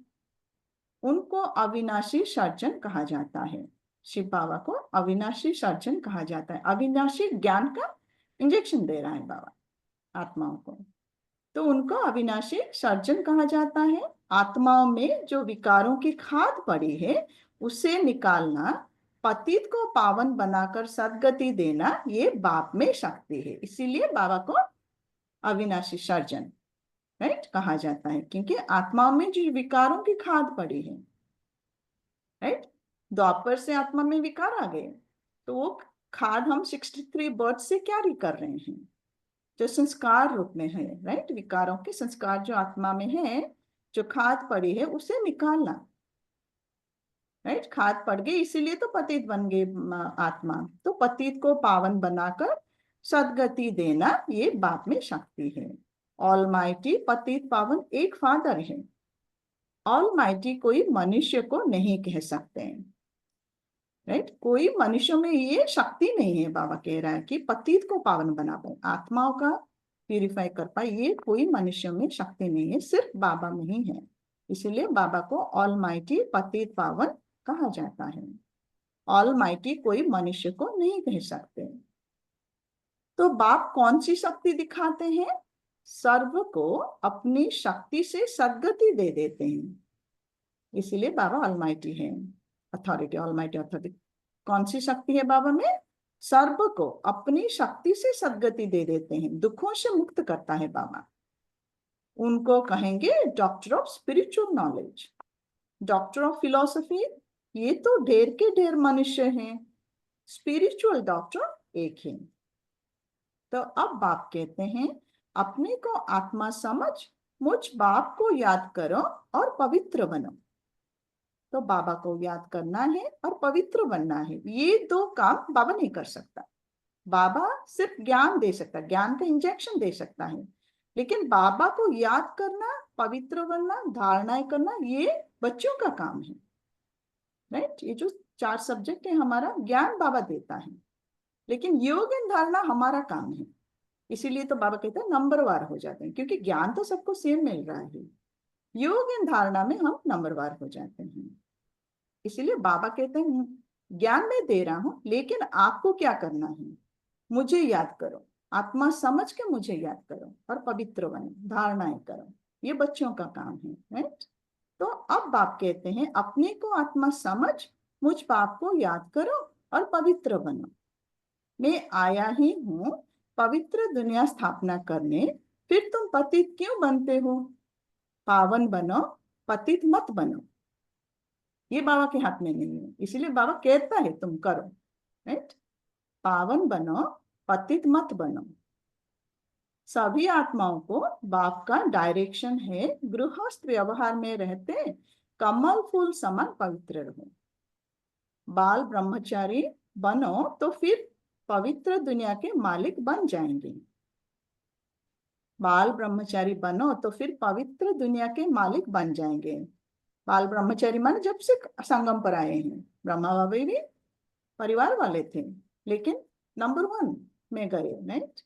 उनको अविनाशी सर्जन कहा जाता है। शिव बाबा को अविनाशी सर्जन कहा जाता है। अविनाशी ज्ञान का इंजेक्शन दे रहा है बाबा आत्माओं को, तो उनको अविनाशी सर्जन कहा जाता है। आत्माओं में जो विकारों की खाद पड़ी है उसे निकालना, पतित को पावन बनाकर सद्गति देना, ये बाप में शक्ति है। इसीलिए बाबा को अविनाशी सर्जन राइट कहा जाता है, क्योंकि आत्माओं में जो विकारों की खाद पड़ी है। राइट, द्वापर से आत्मा में विकार आ गए, तो वो खाद हम 63 बर्थ से कैरी कर रहे हैं, जो संस्कार रूप में है। राइट, विकारों के संस्कार जो आत्मा में है, जो खाद पड़ी है उसे निकालना। राइट, खाद पड़ गई इसीलिए तो पतित बन गए आत्मा, तो पतित को पावन बनाकर सद्गति देना, ये बाप में शक्ति है। ऑलमाइटी पतित पावन एक फादर है। ऑलमाइटी कोई मनुष्य को नहीं कह सकते हैं। राइट, कोई मनुष्य में ये शक्ति नहीं है। बाबा कह रहा है कि पतित को पावन बना पाए, आत्माओं का प्यूरिफाई कर पाए, ये कोई मनुष्य में शक्ति नहीं है, सिर्फ बाबा में ही है। इसलिए बाबा को ऑलमाइटी पतित पावन कहा जाता है। ऑलमाइटी कोई मनुष्य को नहीं कह सकते। तो बाप कौन सी शक्ति दिखाते हैं? सर्व को अपनी शक्ति से सद्गति दे देते हैं, इसीलिए बाबा ऑलमाइटी है। Authority, almighty authority. कौन सी शक्ति है बाबा में? सर्व को अपनी शक्ति से सद्गति दे देते हैं, दुखों से मुक्त करता है बाबा। उनको कहेंगे doctor of spiritual knowledge, doctor of philosophy. ये तो ढेर के ढेर मनुष्य हैं, स्पिरिचुअल डॉक्टर एक है। तो अब बाप कहते हैं अपने को आत्मा समझ मुझ बाप को याद करो और पवित्र बनो। तो बाबा को याद करना है और पवित्र बनना है, ये दो काम बाबा नहीं कर सकता। बाबा सिर्फ ज्ञान दे सकता, ज्ञान का इंजेक्शन दे सकता है, लेकिन बाबा को याद करना, पवित्र बनना, धारणाएं करना, ये बच्चों का काम है। राइट, ये जो 4 सब्जेक्ट है हमारा, ज्ञान बाबा देता है, लेकिन योग एंड धारणा हमारा काम है। इसीलिए तो बाबा कहते हैं नंबरवार हो जाते हैं, क्योंकि ज्ञान तो सबको सेम मिल रहा है, योग एंड धारणा में हम नंबरवार हो जाते हैं। इसीलिए बाबा कहते हैं ज्ञान मैं दे रहा हूं, लेकिन आपको क्या करना है? मुझे याद करो, आत्मा समझ के मुझे याद करो और पवित्र बनो, धारणाएं करो, ये बच्चों का काम है। राइट, तो अब बाप कहते हैं अपने को आत्मा समझ मुझ बाप को याद करो और पवित्र बनो। मैं आया ही हूं पवित्र दुनिया स्थापना करने, फिर तुम पतित क्यों बनते हो? पावन बनो, पतित मत बनो। ये बाबा के हाथ में नहीं है, इसीलिए बाबा कहता है तुम करो। राइट, पावन बनो, पतित मत बनो। सभी आत्माओं को बाप का डायरेक्शन है, गृहस्थ व्यवहार में रहते कमल फूल समान पवित्र रहो। बाल ब्रह्मचारी बनो तो फिर पवित्र दुनिया के मालिक बन जाएंगे। बाल ब्रह्मचारी बनो तो फिर पवित्र दुनिया के मालिक बन जाएंगे। बाल ब्रह्मचारी माने जब से संगम पर आए हैं, ब्रह्मा बाबा भी परिवार वाले थे, लेकिन नंबर 1 में गए, राइट।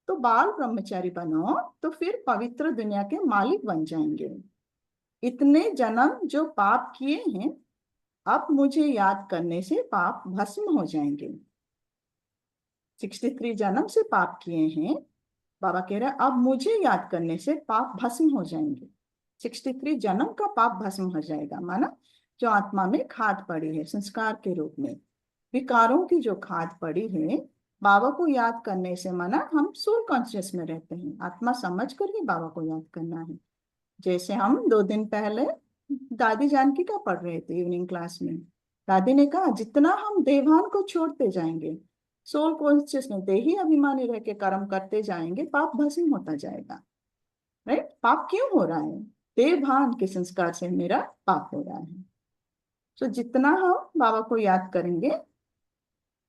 तो बाल ब्रह्मचारी बनो तो फिर पवित्र दुनिया के मालिक बन जाएंगे। इतने जन्म जो पाप किए हैं, अब मुझे याद करने से पाप भस्म हो जाएंगे। 63 जन्म से पाप किए हैं, बाबा कह रहे हैं अब मुझे याद करने से पाप भस्म हो जाएंगे। 63 जन्म का पाप भस्म हो जाएगा, माना जो आत्मा में खाद पड़ी है संस्कार के रूप में, विकारों की जो खाद पड़ी है, बाबा को याद करने से, माना हम सोल कॉन्शियस में रहते हैं, आत्मा समझ कर ही बाबा को याद करना है। जैसे हम 2 दिन पहले दादी जानकी का पढ़ रहे थे इवनिंग क्लास में, दादी ने कहा जितना हम देवान को छोड़ते जाएंगे, सोल कॉन्शियस में देही अभिमानी रह के कर्म करते जाएंगे, पाप भस्म होता जाएगा, राइट। पाप क्यों हो रहा है? देवभान के संस्कार से मेरा पाप हो रहा है। तो जितना हम बाबा को याद करेंगे,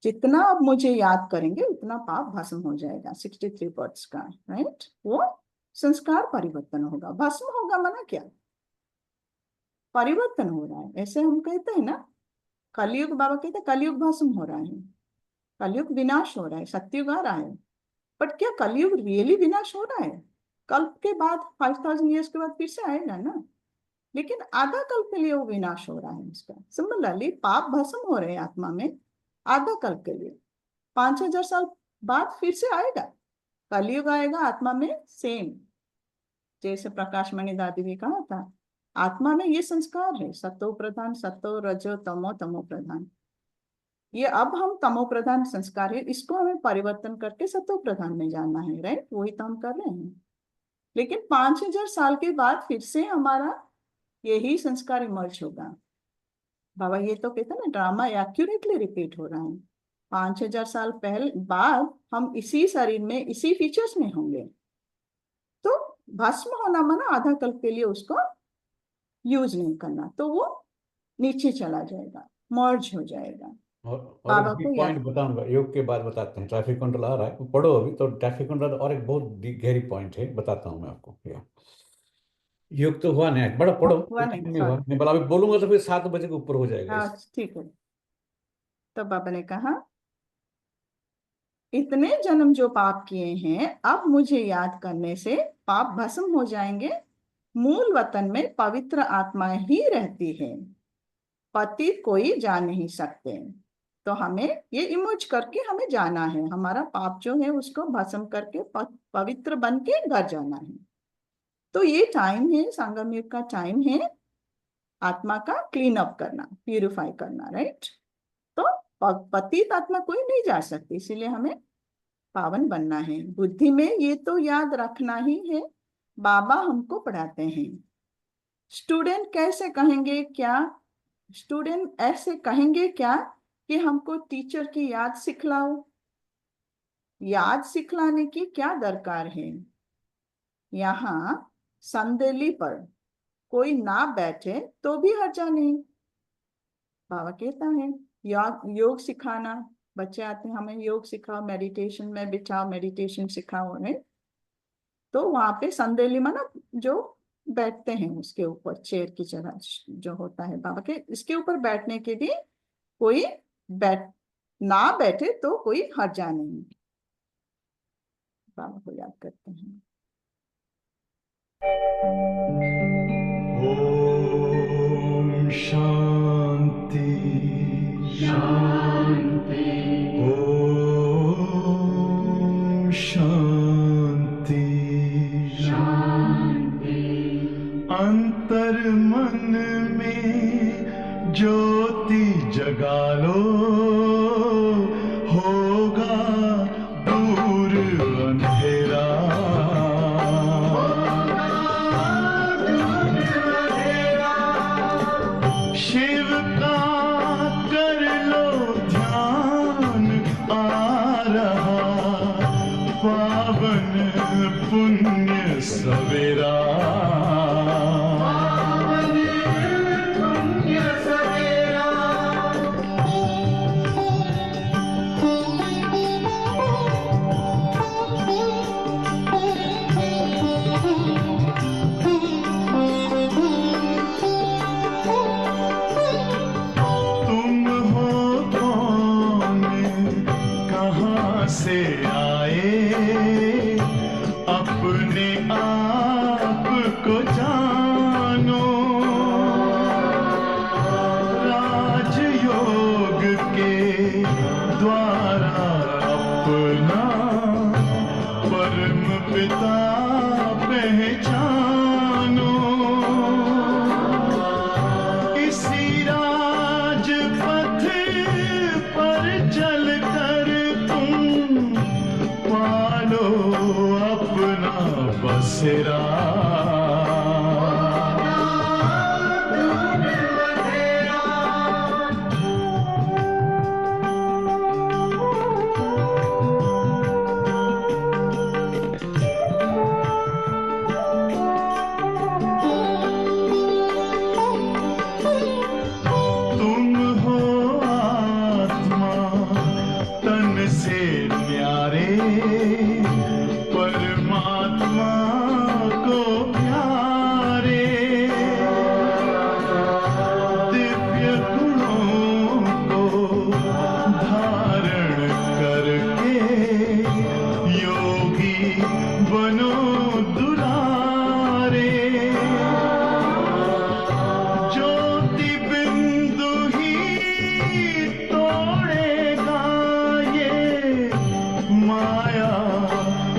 जितना अब मुझे याद करेंगे, उतना पाप भस्म हो जाएगा। 63 वर्ड्स का, राइट। वो संस्कार परिवर्तन होगा, भस्म होगा माना क्या? परिवर्तन हो रहा है, ऐसे हम कहते हैं ना। कलयुग, बाबा कहते हैं कलयुग भस्म हो रहा है, कलयुग विनाश हो रहा है, सत्युग आ रहा है। बट क्या कलयुग रियली विनाश हो रहा है? कल्प के बाद 5000 ईयर्स के बाद फिर से आएगा ना, लेकिन आधा कल्प के लिए वो विनाश हो रहा है उसका। सिमिलरली पाप भस्म हो रहे हैं आत्मा में आधा कल्प के लिए, 5000 साल बाद फिर से आएगा, कलयुग आएगा आत्मा में सेम। जैसे प्रकाश मणि दादी भी कहा था, आत्मा में ये संस्कार है, सतो प्रधान, सतो रजो तमो, तमो प्रधान। ये अब हम तमो प्रधान संस्कार है, इसको हमें परिवर्तन करके सतो प्रधान में जाना है, राइट। वही तो हम कर रहे हैं। लेकिन 5000 साल के बाद फिर से हमारा यही संस्कार इमर्ज होगा। बाबा ये तो कहते हैं ना, ड्रामा एक्यूरेटली रिपीट हो रहा है। 5000 साल पहले बाद हम इसी शरीर में, इसी फीचर्स में होंगे। तो भस्म होना माना आधा कल्प के लिए उसको यूज नहीं करना, तो वो नीचे चला जाएगा, मर्ज हो जाएगा। और बाबा एक को पॉइंट बताऊंगा, योग के बाद बताते हैं। ट्रैफिक कंट्रोल आ रहा है, पढ़ो अभी तो। ट्रैफिक कंट्रोल और एक बहुत गहरी पॉइंट है, बताता हूँ मैं आपको। योग तो हुआ नहीं, बड़ा पढ़ो, हुआ नहीं, नहीं हुआ नहीं, बोला अभी बोलूंगा तो फिर 7 बजे के ऊपर हो जाएगा। हाँ ठीक है। तो बाबा ने कहा इतने जन्म जो पाप किए हैं, अब मुझे याद करने से पाप भस्म हो जाएंगे। मूल वतन में पवित्र आत्मा ही रहती है, पति कोई जा नहीं सकते। तो हमें ये इमर्ज करके हमें जाना है, हमारा पाप जो है उसको भस्म करके पवित्र बन के घर जाना है। तो ये टाइम है, संगम युग का टाइम है आत्मा का क्लीन अप करना, प्यूरिफाई करना, राइट। तो पतित आत्मा कोई नहीं जा सकती, इसीलिए हमें पावन बनना है। बुद्धि में ये तो याद रखना ही है, बाबा हमको पढ़ाते हैं। स्टूडेंट कैसे कहेंगे क्या, स्टूडेंट ऐसे कहेंगे क्या कि हमको टीचर की याद सिखलाओ? याद सिखलाने की क्या दरकार है? यहाँ संदेली पर कोई ना बैठे तो भी हर्जा नहीं। बाबा कहता है योग सिखाना, बच्चे आते हैं हमें योग सिखाओ, मेडिटेशन में बिठाओ, मेडिटेशन सिखाओ, है। तो वहां पे संदेली माना जो बैठते हैं उसके ऊपर, चेयर की जगह जो होता है बाबा के, इसके ऊपर बैठने के लिए कोई ना बैठे तो कोई हर्जा नहीं। बाबा को याद करते हैं। ओम शांति शांति, ओम शांति शांति। अंतर मन में ज्योति जगा लो, होगा दूर अंधेरा। शिव का कर लो ध्यान, आ रहा पावन पुण्य सवेरा। बसेरा। तुम हो आत्मा तन से न्यारे, परमात्मा को प्यारे। दिव्य गुणों को धारण करके योगी बनो दुलारे। ज्योति बिंदु ही तोड़ेगा ये माया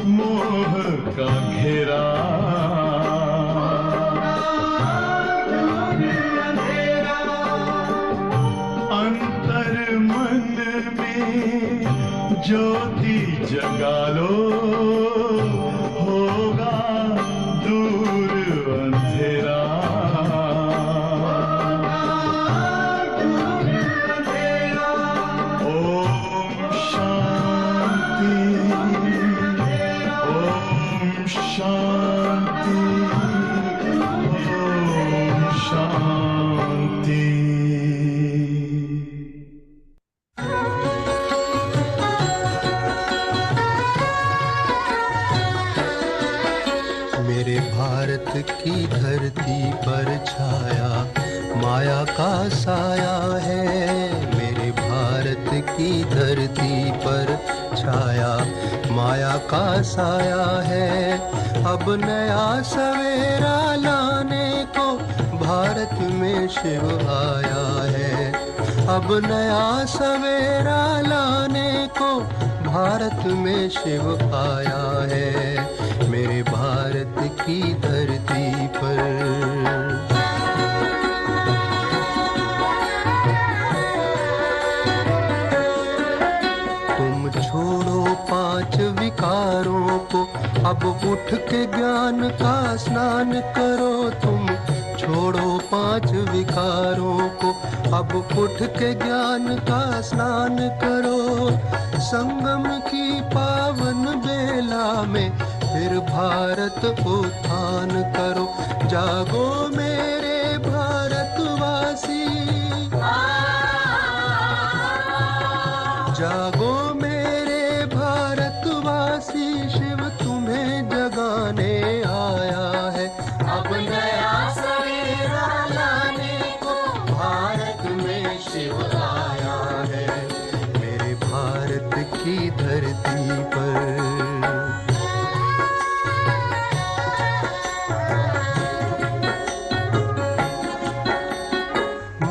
मोह का घेरा। अंतर मन में ज्योति जगा लो, होगा दूर अंधेरा। ओम शांति, ओम शांति, ओम शांति। मेरे भारत की धरती पर छाया माया का साया है। मेरे भारत की धरती पर छाया माया का साया है। अब नया सवेरा लाने को भारत में शिव आया है। अब नया सवेरा लाने को भारत में शिव आया है। मेरे भारत की धरती पर। तुम छोड़ो 5 विकारों को, अब उठ के ज्ञान का स्नान करो। तुम छोड़ो 5 विकारों को, अब उठ के ज्ञान का स्नान करो। संगम की पावन बेला में फिर भारत उत्थान करो। जागो मेरे भारतवासी, जागो मेरे भारतवासी, शिव तुम्हें जगाने आया है। अब नया सवेरा लाने को भारत में शिव आया है। मेरे भारत की धरती पर।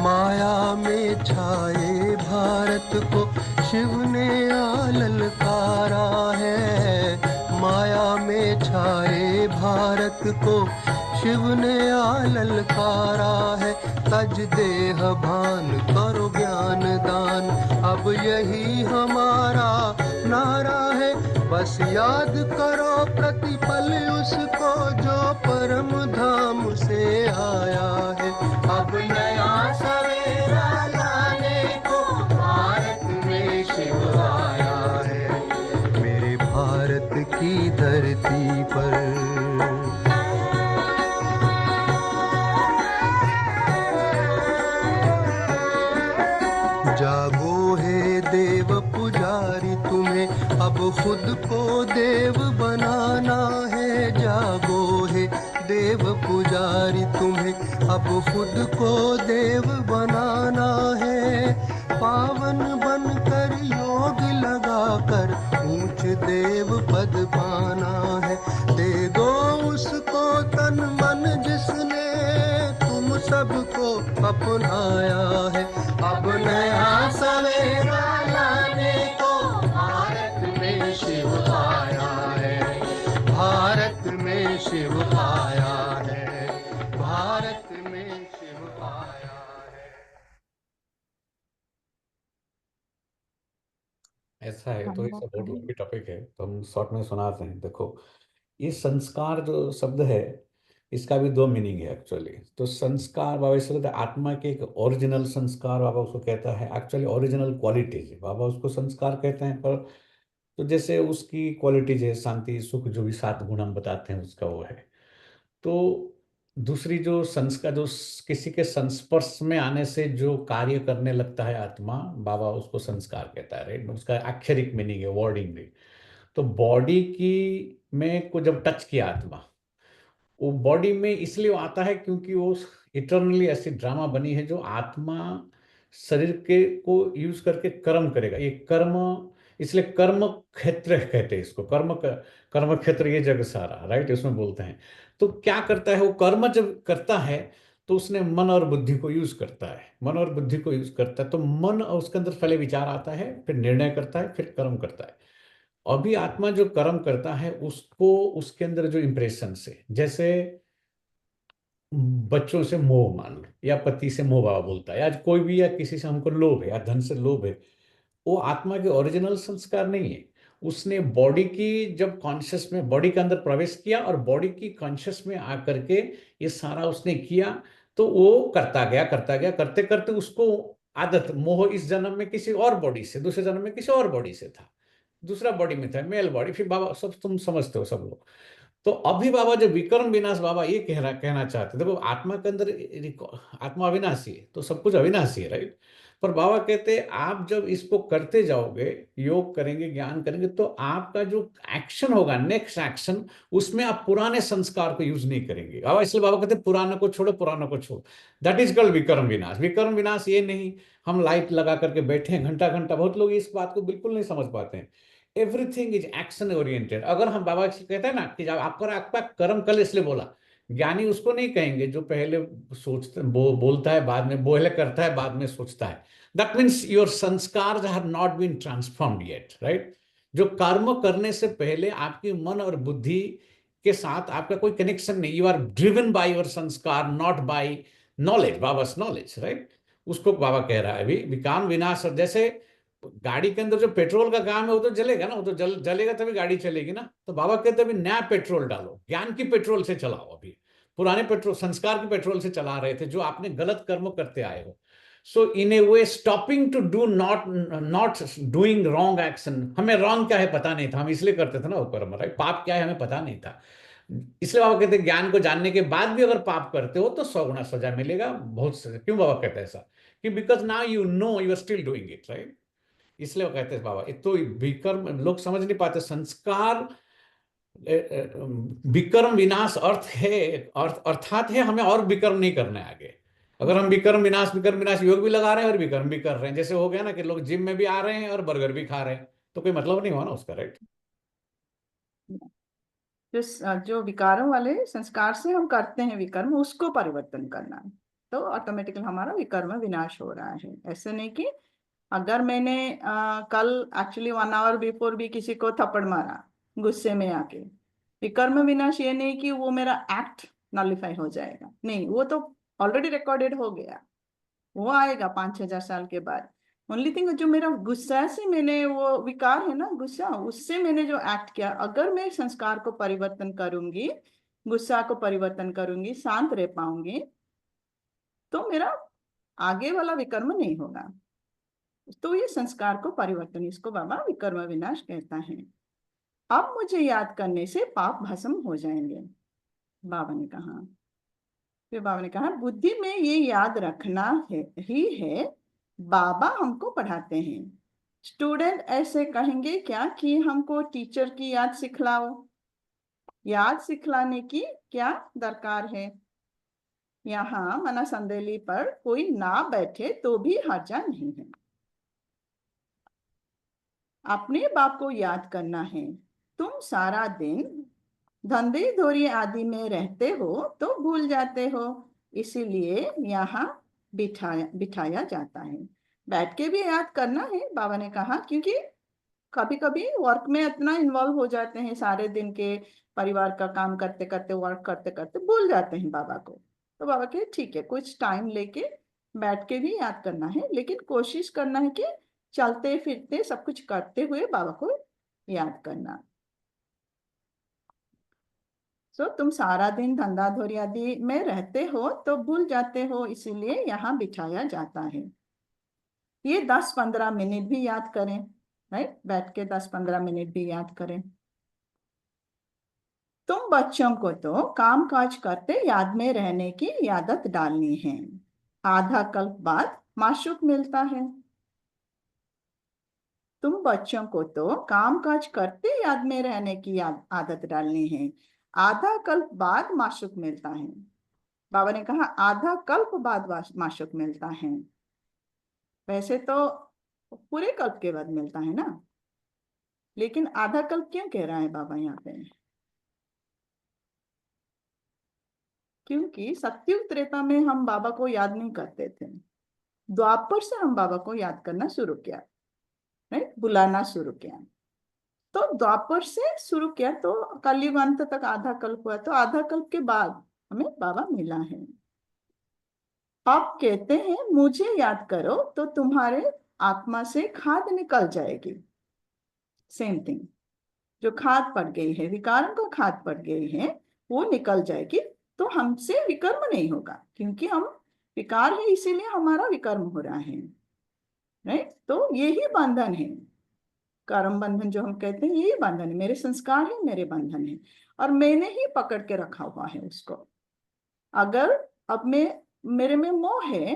माया में छाए भारत को शिव ने ललकारा है। माया में छाए भारत को शिव ने ललकारा है। तज देह भान करो ज्ञान दान, अब यही हमारा नारा है। बस याद करो प्रतिपल उसको जो परम धाम से आया है। अब नया सवेरा लाने को भारत में शिव आया है। मेरे भारत की धरती पर। जागो हे देव पुजारी, तुम्हें अब खुद को देव बनाना है। जागो हे देव पुजारी, तुम्हें अब खुद को देव बनाना है। पावन बनकर योग लगाकर ऊंच देव पद पाना है। दे दो उसको तन मन जिसने तुम सबको अपनाया है। अब नया सवेरा लाने को भारत में शिव आया है। भारत में शिव आया है। भारत में शिव आया है। ऐसा है तो ये सब बहुत लंबी टॉपिक है, तो हम शॉर्ट में सुनाते हैं। देखो, ये संस्कार जो शब्द है, इसका भी दो मीनिंग है एक्चुअली। तो संस्कार बाबा इसलिए कहते हैं, आत्मा के एक ओरिजिनल संस्कार बाबा उसको कहता है, एक्चुअली ओरिजिनल क्वालिटीज बाबा उसको संस्कार कहते हैं। पर तो जैसे उसकी क्वालिटीज है, शांति सुख, जो भी 7 गुण हम बताते हैं उसका वो है। तो दूसरी जो संस्कार, जो किसी के संस्पर्श में आने से जो कार्य करने लगता है आत्मा, बाबा उसको संस्कार कहता है, राइट। उसका अक्षरिक मीनिंग है, वर्डिंग भी। तो बॉडी की में को जब टच किया आत्मा, वो बॉडी में इसलिए आता है क्योंकि वो इटर्नली ऐसी ड्रामा बनी है जो आत्मा शरीर के को यूज करके कर्म करेगा। ये कर्म, इसलिए कर्म क्षेत्र कहते हैं इसको, कर्म क्षेत्र ये जग सारा, राइट, इसमें बोलते हैं। तो क्या करता है वो, कर्म जब करता है तो उसने मन और बुद्धि को यूज करता है, मन और बुद्धि को यूज करता है। तो मन और उसके अंदर पहले विचार आता है, फिर निर्णय करता है, फिर कर्म करता है। अभी आत्मा जो कर्म करता है उसको, उसके अंदर जो इंप्रेशन से, जैसे बच्चों से मोह मान लो, या पति से मोह बाबा बोलता है, आज कोई भी, या किसी से हमको लोभ है या धन से लोभ है, वो आत्मा के ओरिजिनल संस्कार नहीं है। उसने बॉडी की जब कॉन्शियस में बॉडी के अंदर प्रवेश किया और बॉडी की कॉन्शियस में आकर के ये सारा उसने किया, तो वो करता गया करता गया, करते करते उसको आदत, मोह इस जन्म में किसी और बॉडी से, दूसरे जन्म में किसी और बॉडी से था, दूसरा बॉडी में था, मेल बॉडी। फिर बाबा सब तुम समझते हो सब लोग। तो अभी बाबा जो विक्रम विनाश बाबा ये कहना चाहते, देखो आत्मा के अंदर आत्मा अविनाशी है, तो सब कुछ अविनाशी है, राइट। पर बाबा कहते हैं आप जब इसको करते जाओगे, योग करेंगे, ज्ञान करेंगे, तो आपका जो एक्शन होगा, नेक्स्ट एक्शन, उसमें आप पुराने संस्कार को यूज नहीं करेंगे बाबा। इसलिए बाबा कहते हैं पुराने को छोड़ो, पुराने को छोड़ो। दैट इज कॉल्ड विक्रम विनाश। विक्रम विनाश ये नहीं हम लाइट लगा करके बैठे हैं घंटा घंटा, बहुत लोग इस बात को बिल्कुल नहीं समझ पाते हैं। Everything is action oriented. अगर हम बाबा से कहते हैं ना कि जब आपका कर्म कल, इसलिए बोला, ज्ञानी उसको नहीं कहेंगे जो पहले बोलता है, बाद में पहले करता है, बाद में सोचता है। That means your sanskar have not been transformed yet, right. जो कर्म करने से पहले आपकी मन और बुद्धि के साथ आपका कोई कनेक्शन नहीं, you are driven by your sanskar, not by knowledge, बाबा's नॉलेज, राइट। उसको बाबा कह रहा है अभी विकार विनाश। और जैसे गाड़ी के अंदर जो पेट्रोल का काम है वो तो जलेगा ना, वो तो जलेगा तभी गाड़ी चलेगी ना। तो बाबा कहते हैं अभी नया पेट्रोल डालो, ज्ञान की पेट्रोल से चलाओ। अभी पुराने पेट्रोल, संस्कार की पेट्रोल से चला रहे थे, जो आपने गलत कर्म करते आए हो। So in a way stopping to do, not doing wrong action. हमें रॉन्ग क्या है पता नहीं था, हम इसलिए करते थे ना वो कर्म, राइट। पाप क्या है हमें पता नहीं था, इसलिए बाबा कहते हैं ज्ञान को जानने के बाद भी अगर पाप करते हो तो 100 गुना सजा मिलेगा। बहुत क्यों बाबा कहते हैं ऐसा, कि because now you know you are still doing it, right. इसलिए वो कहते हैं बाबा, एक तो विकर्म लोग समझ नहीं पाते, संस्कार विकर्म विनाश अर्थ है, अर्थात है हमें और विकर्म नहीं करना है आगे। अगर हम विकर्म विनाश योग भी लगा रहे हैं और विकर्म भी कर रहे हैं, जैसे हो गया ना कि लोग जिम में भी आ रहे हैं और बर्गर भी खा रहे हैं, तो कोई मतलब नहीं हुआ ना उसका, राइट। जो विकारों वाले संस्कार से हम करते हैं विकर्म, उसको परिवर्तन करना है, तो ऑटोमेटिकली हमारा विकर्म विनाश हो रहा है। ऐसे नहीं कि अगर मैंने कल एक्चुअली 1 आवर बिफोर भी किसी को थप्पड़ मारा गुस्से में आके, विकर्म विनाश ये नहीं कि वो मेरा एक्ट नलिफाई हो जाएगा, नहीं, वो तो ऑलरेडी रिकॉर्डेड हो गया, वो आएगा 5,000 साल के बाद। ओनली थिंग जो मेरा गुस्सा से मैंने, वो विकार है ना गुस्सा, उससे मैंने जो एक्ट किया, अगर मैं संस्कार को परिवर्तन करूंगी, गुस्सा को परिवर्तन करूंगी, शांत रह पाऊंगी, तो मेरा आगे वाला विकर्म नहीं होगा। तो ये संस्कार को परिवर्तन, इसको बाबा विकर्म विनाश कहता है। अब मुझे याद करने से पाप भस्म हो जाएंगे, बाबा ने कहा। फिर बाबा ने कहा बुद्धि में ये याद रखना है ही है, बाबा हमको पढ़ाते हैं। स्टूडेंट ऐसे कहेंगे क्या कि हमको टीचर की याद सिखलाओ, याद सिखलाने की क्या दरकार है। यहाँ मना संदेली पर कोई ना बैठे तो भी हर्जा नहीं है, अपने बाप को याद करना है। तुम सारा दिन धंधे धोरी आदि में रहते हो तो भूल जाते हो, इसीलिए यहाँ बिठाया जाता है। बैठ के भी याद करना है, बाबा ने कहा, क्योंकि कभी कभी वर्क में इतना इन्वॉल्व हो जाते हैं, सारे दिन के परिवार का काम करते करते, वर्क करते करते भूल जाते हैं बाबा को। तो बाबा के ठीक है, कुछ टाइम लेके बैठ के भी याद करना है, लेकिन कोशिश करना है कि चलते फिरते सब कुछ करते हुए बाबा को याद करना। तुम सारा दिन धंधा धोरी आदि में रहते हो तो भूल जाते हो, इसीलिए यहाँ बिठाया जाता है। ये 10-15 मिनट भी याद करें, राइट, बैठ के 10-15 मिनट भी याद करें। तुम बच्चों को तो काम काज करते याद में रहने की आदत डालनी है। आधा कल्प बाद माशूक मिलता है। तुम बच्चों को तो काम काज करते याद में रहने की आदत डालनी है। आधा कल्प बाद माशूक मिलता है। बाबा ने कहा आधा कल्प बाद माशूक मिलता है। वैसे तो पूरे कल्प के बाद मिलता है ना, लेकिन आधा कल्प क्यों कह रहा है बाबा यहाँ पे? क्योंकि सत्युग त्रेता में हम बाबा को याद नहीं करते थे। द्वापर से हम बाबा को याद करना शुरू किया, राइट, बुलाना शुरू किया। तो द्वापर से शुरू किया तो कलयुग अंत तक आधा कल्प हुआ, तो आधा कल्प के बाद हमें बाबा मिला है। आप कहते हैं मुझे याद करो तो तुम्हारे आत्मा से खाद निकल जाएगी। सेम थिंग, जो खाद पड़ गई है, विकारों को खाद पड़ गई है, वो निकल जाएगी। तो हमसे विकर्म नहीं होगा, क्योंकि हम विकार है, इसीलिए हमारा विकर्म हो रहा है, राइट। तो यही बंधन है, कर्म बंधन जो हम कहते हैं, यही बंधन है। मेरे संस्कार है, मेरे बंधन है, और मैंने ही पकड़ के रखा हुआ है उसको। अगर अब मेरे में मोह है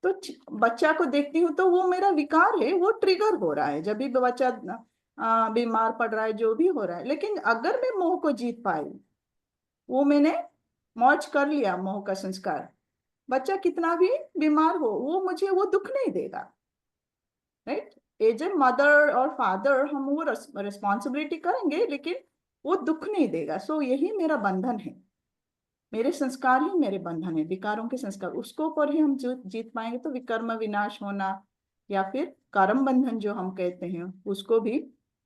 तो बच्चा को देखती हूँ तो वो मेरा विकार है, वो ट्रिगर हो रहा है जब भी बच्चा बीमार पड़ रहा है, जो भी हो रहा है। लेकिन अगर मैं मोह को जीत पाई, वो मैंने मौज कर लिया, मोह का संस्कार, बच्चा कितना भी बीमार हो वो मुझे वो दुख नहीं देगा, राइट। एज ए मदर और फादर हम वो रिस्पॉन्सिबिलिटी करेंगे, लेकिन वो दुख नहीं देगा। सो यही मेरा बंधन है, मेरे संस्कार ही मेरे बंधन है, विकारों के संस्कार, उसको पर ही हम जीत पाएंगे। तो विकर्म विनाश होना या फिर कर्म बंधन जो हम कहते हैं, उसको भी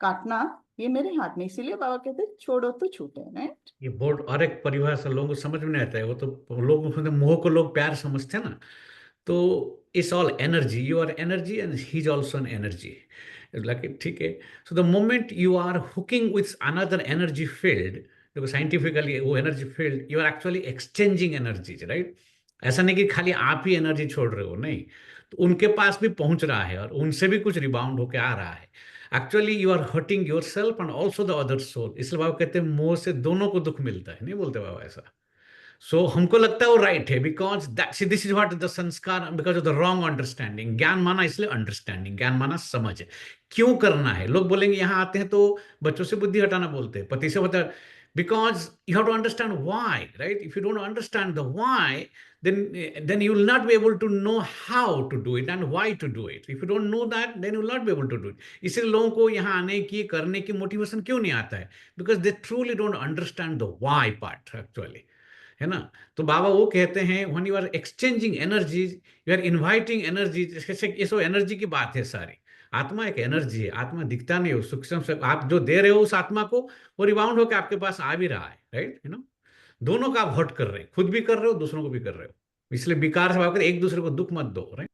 काटना ये मेरे हाथ में। इसीलिए बाबा कहते हैं छोड़ो तो छूटे, राइट। ये बोर्ड और एक परिभाषा लोगों को समझ में नहीं आता है। वो तो लोग उसमें मोह को लोग प्यार समझते हैं ना। तो it's all energy, you are energy and he is also an energy, like, ठीक है। So the moment you are hooking with another energy field, देखो साइंटिफिकली वो energy field, you are actually exchanging energies, right. ऐसा नहीं कि खाली आप ही energy छोड़ रहे हो, नहीं, तो उनके पास भी पहुंच रहा है और उनसे भी कुछ रिबाउंड होकर आ रहा है। Actually you are hurting your self and also the other soul. इसलिए बाबा कहते हैं मोह से दोनों को दुख मिलता है, नहीं बोलते बाबा ऐसा। सो हमको लगता है वो राइट है, because this is what the sanskar, because of the wrong understanding. ज्ञान माना इसलिए अंडरस्टैंडिंग, ज्ञान माना समझ है, क्यों करना है। लोग बोलेंगे यहाँ आते हैं तो बच्चों से बुद्धि हटाना बोलते हैं, पति से बता, because you have to understand why, right? If you don't understand the why, then you will not be able to know how to do it and why to do it. If you don't know that, then you will not be able to do it. इसलिए लोगों को यहाँ आने की, करने की motivation क्यों नहीं आता है? Because they truly don't understand the why part actually, है ना। तो बाबा वो कहते हैं when you are exchanging energies, you are inviting energies, ये सब एनर्जी की बात है सारी। आत्मा एक एनर्जी है, आत्मा दिखता नहीं हो, सूक्ष्म से आप जो दे रहे हो उस आत्मा को, वो रिबाउंड होकर आपके पास आ भी रहा है, राइट, यू नो। दोनों का आप हर्ट कर रहे हैं, खुद भी कर रहे हो, दूसरों को भी कर रहे हो। इसलिए विकार से भागकर एक दूसरे को दुख मत दो, राइट।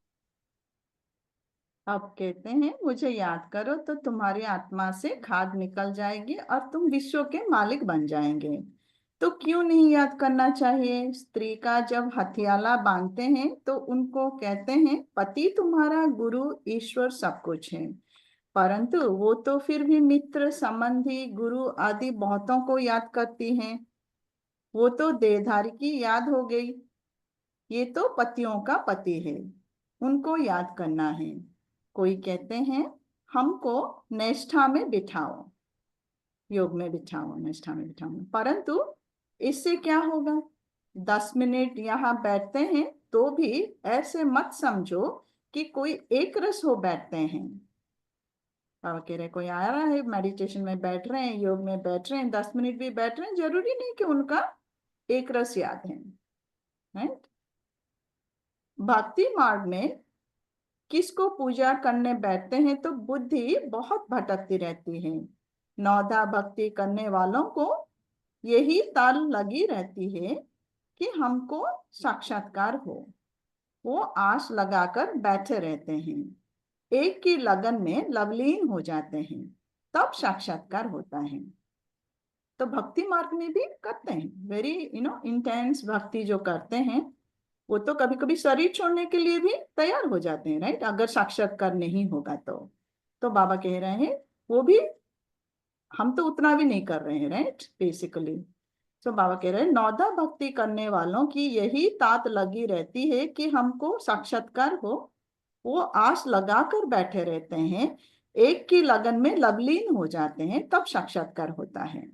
अब कहते हैं मुझे याद करो तो तुम्हारी आत्मा से खाद निकल जाएगी और तुम विश्व के मालिक बन जाएंगे। तो क्यों नहीं याद करना चाहिए? स्त्री का जब हथियाला बांधते हैं तो उनको कहते हैं पति तुम्हारा गुरु ईश्वर सब कुछ है, परंतु वो तो फिर भी मित्र, संबंधी, गुरु आदि बहुतों को याद करती हैं। वो तो देहधारी की याद हो गई, ये तो पतियों का पति है, उनको याद करना है। कोई कहते हैं हमको निष्ठा में बिठाओ, योग में बिठाओ, निष्ठा में बिठाओ, परंतु इससे क्या होगा? 10 मिनट यहाँ बैठते हैं तो भी ऐसे मत समझो कि कोई एक रस हो बैठते हैं। बाबा कह रहे कोई आ रहा है, मेडिटेशन में बैठ रहे हैं, योग में बैठ रहे हैं, 10 मिनट भी बैठ रहे हैं, जरूरी नहीं कि उनका एक रस याद है, राइट। भक्ति मार्ग में किसको पूजा करने बैठते हैं तो बुद्धि बहुत भटकती रहती है। नौधा भक्ति करने वालों को यही ताल लगी रहती है कि हमको साक्षात्कार हो। वो आस लगाकर बैठे रहते हैं, एक की लगन में लवलीन हो जाते हैं, तब साक्षात्कार होता है। तो भक्ति मार्ग में भी करते हैं, वेरी इंटेंस भक्ति जो करते हैं, वो तो कभी कभी शरीर छोड़ने के लिए भी तैयार हो जाते हैं, राइट, अगर साक्षात्कार नहीं होगा तो बाबा कह रहे हैं वो भी, हम तो उतना भी नहीं कर रहे हैं, राइट, बेसिकली। तो बाबा कह रहे हैं नौदा भक्ति करने वालों की यही तात लगी रहती है कि हमको साक्षात्कार हो, वो आस लगाकर बैठे रहते हैं, एक की लगन में लवलीन हो जाते हैं, तब साक्षात्कार होता है।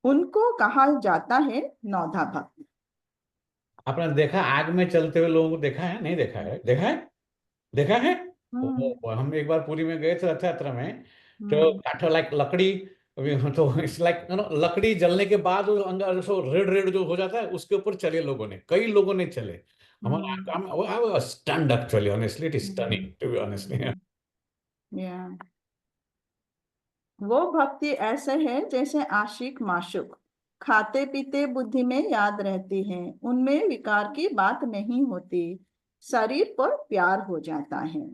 उनको कहा जाता है नौधा भक्त। आपने देखा आग में चलते हुए लोगों को देखा है? नहीं देखा है? देखा है? देखा है? हम एक बार पुरी में गए थे रथ यात्रा में, तो काठो लाइक लकड़ी, तो इट्स लाइक लकड़ी जलने के बाद वो अंदर सो रेड रेड जो हो जाता है उसके ऊपर चले लोगों ने, कई लोगों ने चले। हमारा हम stunned actually, honestly it is stunning to be honestly. या वो भक्ति ऐसे है जैसे आशिक माशुक, खाते पीते बुद्धि में याद रहती है, उनमें विकार की बात नहीं होती, शरीर पर प्यार हो जाता है।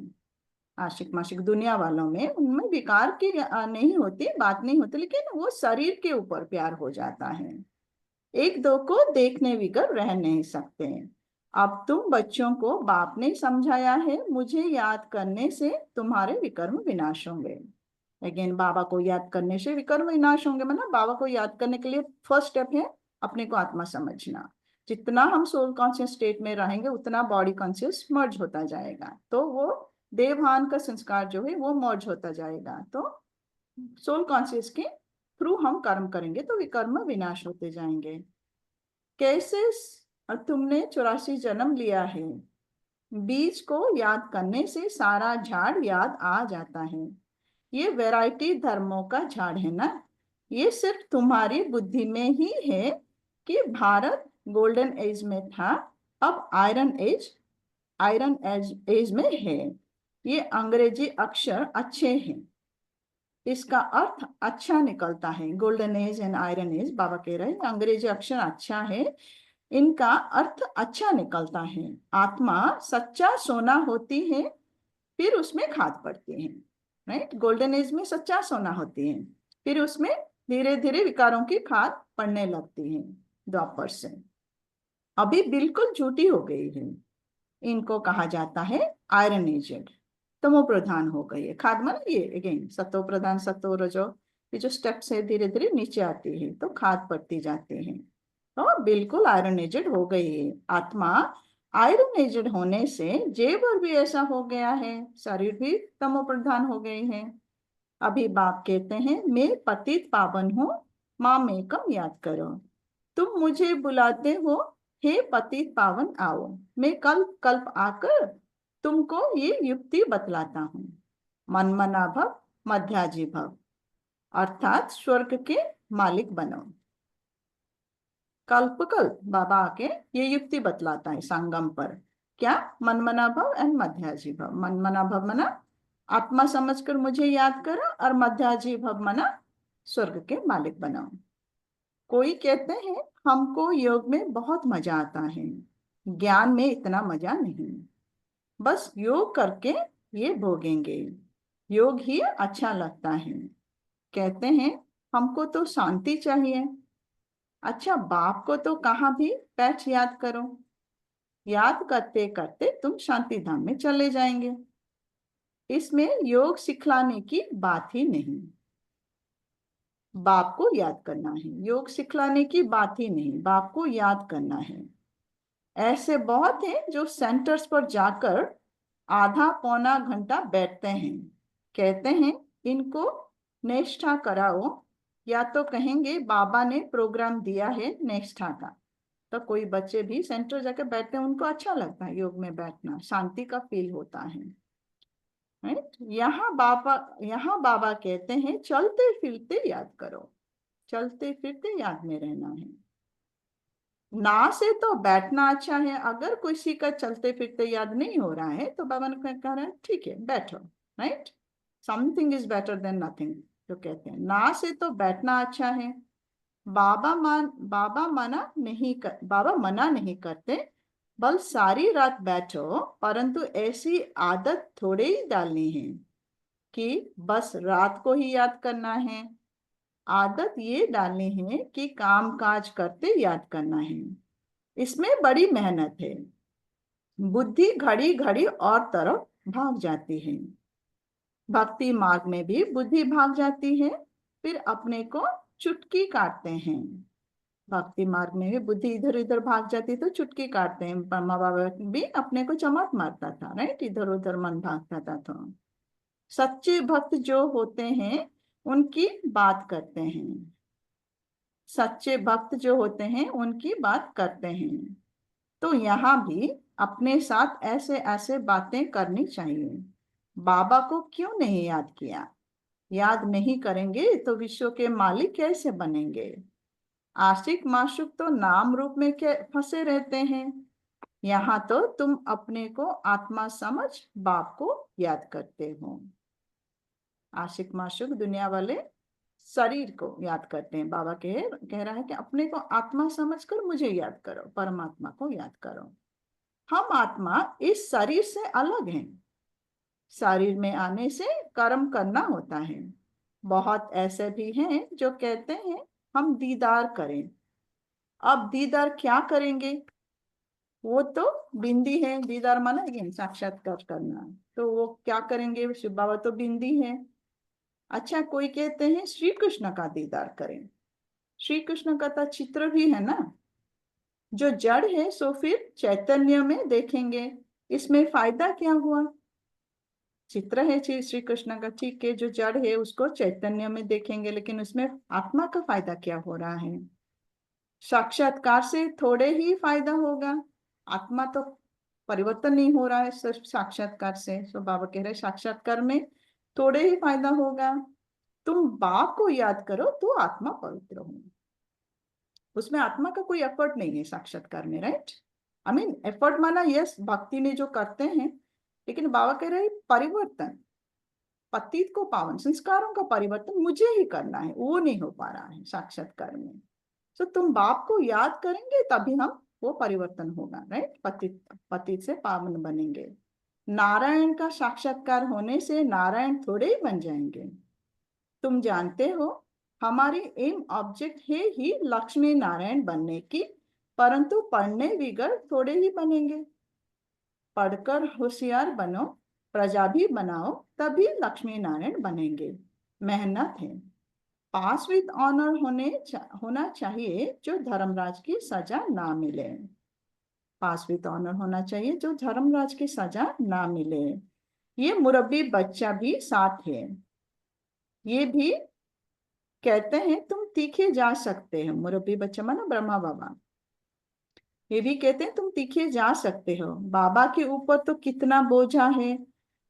आशिक माशिक दुनिया वालों में, उनमें विकार की नहीं होती, बात नहीं होती, लेकिन वो शरीर के ऊपर प्यार हो जाता है। एक दो को देखने बिगर रह नहीं सकते। अब तुम बच्चों को बाप ने समझाया है, मुझे याद करने से तुम्हारे विकर्म विनाश होंगे। अगेन बाबा को याद करने से विकर्म विनाश होंगे, मतलब बाबा को याद करने के लिए फर्स्ट स्टेप है अपने को आत्मा समझना। जितना हम सोल कॉन्शियस स्टेट में रहेंगे उतना बॉडी कॉन्शियस मर्ज होता जाएगा, तो वो देवहान का संस्कार जो है वो मर्ज होता जाएगा। तो सोल कॉन्शियस के थ्रू हम कर्म करेंगे तो विकर्म विनाश होते जाएंगे। कैसे तुमने 84 जन्म लिया है, बीज को याद करने से सारा झाड़ याद आ जाता है। ये वैरायटी धर्मों का झाड़ है ना, ये सिर्फ तुम्हारी बुद्धि में ही है कि भारत गोल्डन एज में था, अब आयरन एज में है। ये अंग्रेजी अक्षर अच्छे हैं, इसका अर्थ अच्छा निकलता है। Golden age and iron age, बाबा कह रहे हैं अंग्रेजी अक्षर अच्छा है, इनका अर्थ अच्छा निकलता है। आत्मा सच्चा सोना होती है, फिर उसमें खाद पड़ती है, राइट। गोल्डन एज में सच्चा सोना होती है, फिर उसमें धीरे धीरे विकारों की खाद पड़ने लगती है द्वापर से। अभी बिल्कुल झूठी हो गई है, इनको कहा जाता है आयरन एजेड, तमो प्रधान हो गई है। खाद मन ये अगेन सतो प्रधान सतो रजो, ये जो स्टेप्स है धीरे धीरे नीचे आती है तो खाद पड़ती जाती है, तो बिल्कुल आयरन एजेड हो गई है। आत्मा आयरन एजेड होने से जेवर भी ऐसा हो गया है, शरीर भी तमो प्रधान हो गए हैं। अभी बाप कहते हैं मैं पतित पावन हूँ, माँ में कम याद करो। तुम मुझे बुलाते हो, हे पतित पावन आओ, मैं कल्प कल्प आकर तुमको ये युक्ति बतलाता हूँ। मनमना भव मध्याजी भव, अर्थात स्वर्ग के मालिक बनो। कल्प कल्प बाबा आके ये युक्ति बतलाता है संगम पर, क्या? मनमना भव एंड मध्याजी भव। मनमना भव मना आत्मा समझकर मुझे याद करो, और मध्याजी भव मना स्वर्ग के मालिक बनाओ। कोई कहते हैं हमको योग में बहुत मजा आता है, ज्ञान में इतना मजा नहीं, बस योग करके ये भोगेंगे, योग ही अच्छा लगता है। कहते हैं हमको तो शांति चाहिए। अच्छा, बाप को तो कहाँ भी बैठ याद करो, याद करते करते तुम शांति धाम में चले जाएंगे। इसमें योग सिखलाने की बात ही नहीं, बाप को याद करना है, योग सिखलाने की बात ही नहीं, बाप को याद करना है। ऐसे बहुत हैं जो सेंटर्स पर जाकर आधा पौना घंटा बैठते हैं, कहते हैं इनको निष्ठा कराओ, या तो कहेंगे बाबा ने प्रोग्राम दिया है निष्ठा का। तो कोई बच्चे भी सेंटर जाकर बैठते हैं, उनको अच्छा लगता है योग में बैठना, शांति का फील होता है, राइट। यहाँ बाबा कहते हैं चलते फिरते याद करो, चलते फिरते याद में रहना है। ना से तो बैठना अच्छा है, अगर किसी का चलते फिरते याद नहीं हो रहा है तो बाबा ने कह रहा है ठीक है बैठो, right, something is better than nothing जो कहते हैं। ना से तो बैठना अच्छा है। बाबा मना नहीं करते, बल सारी रात बैठो, परंतु ऐसी आदत थोड़े ही डालनी है कि बस रात को ही याद करना है। आदत ये डालनी है कि काम काज करते याद करना है। इसमें बड़ी मेहनत है। बुद्धि घड़ी घड़ी और तरफ भाग जाती है। भक्ति मार्ग में भी बुद्धि भाग जाती है, फिर अपने को चुटकी काटते हैं। भक्ति मार्ग में भी बुद्धि इधर उधर भाग जाती तो चुटकी काटते हैं। ब्रह्मा बाबा भी अपने को चमट मारता था, राइट, इधर उधर मन भागता था। तो सच्चे भक्त जो होते हैं उनकी बात करते हैं। सच्चे भक्त जो होते हैं उनकी बात करते हैं। तो यहाँ भी अपने साथ ऐसे ऐसे बातें करनी चाहिए। बाबा को क्यों नहीं याद किया? याद नहीं करेंगे तो विश्व के मालिक कैसे बनेंगे? आशिक माशूक तो नाम रूप में फंसे रहते हैं। यहाँ तो तुम अपने को आत्मा समझ बाप को याद करते हो। आशिक माशूक दुनिया वाले शरीर को याद करते हैं। बाबा कह रहा है कि अपने को आत्मा समझकर मुझे याद करो, परमात्मा को याद करो। हम आत्मा इस शरीर से अलग हैं। शरीर में आने से कर्म करना होता है। बहुत ऐसे भी हैं जो कहते हैं हम दीदार करें। अब दीदार क्या करेंगे? वो तो बिंदी है, दीदार माना है साक्षात्कार करना। तो वो क्या करेंगे? शिव बाबा तो बिंदी है। अच्छा, कोई कहते हैं श्री कृष्ण का दीदार करें। श्री कृष्ण का तो चित्र भी है ना। जो जड़ है सो फिर चैतन्य में देखेंगे, इसमें फायदा क्या हुआ? चित्र है श्री कृष्ण का, ठीक है, जो जड़ है उसको चैतन्य में देखेंगे, लेकिन उसमें आत्मा का फायदा क्या हो रहा है? साक्षात्कार से थोड़े ही फायदा होगा। आत्मा तो परिवर्तन नहीं हो रहा है सिर्फ साक्षात्कार से। सो बाबा कह रहे साक्षात्कार में थोड़े ही फायदा होगा। तुम बाप को याद करो तो आत्मा पवित्र हो। उसमें आत्मा का कोई एफर्ट नहीं है साक्षात्कार में, राइट। आई मीन एफर्ट माना यस, भक्ति में जो करते हैं, लेकिन बाबा कह रहे परिवर्तन, पतित को पावन, संस्कारों का परिवर्तन मुझे ही करना है, वो नहीं हो पा रहा है साक्षात्कार में। तो तुम बाप को याद करेंगे तभी हम वो परिवर्तन होगा, राइट। पतित से पावन बनेंगे। नारायण का साक्षात्कार होने से नारायण थोड़े ही बन जाएंगे। तुम जानते हो हमारी एम ऑब्जेक्ट है ही लक्ष्मी नारायण बनने की, परंतु पढ़ने बिगड़ थोड़े ही बनेंगे। पढ़कर होशियार बनो, प्रजा भी बनाओ, तभी लक्ष्मी नारायण बनेंगे। मेहनत है। पास विद ऑनर होना चाहिए जो धर्मराज की सजा ना मिले। पास विद ऑनर होना चाहिए जो धर्मराज की सजा ना मिले। ये मुरब्बी बच्चा भी साथ है। ये भी कहते हैं तुम तीखे जा सकते हो। मुरब्बी बच्चा माना ब्रह्मा बाबा। ये भी कहते हैं तुम तीखे जा सकते हो। बाबा के ऊपर तो कितना बोझा है,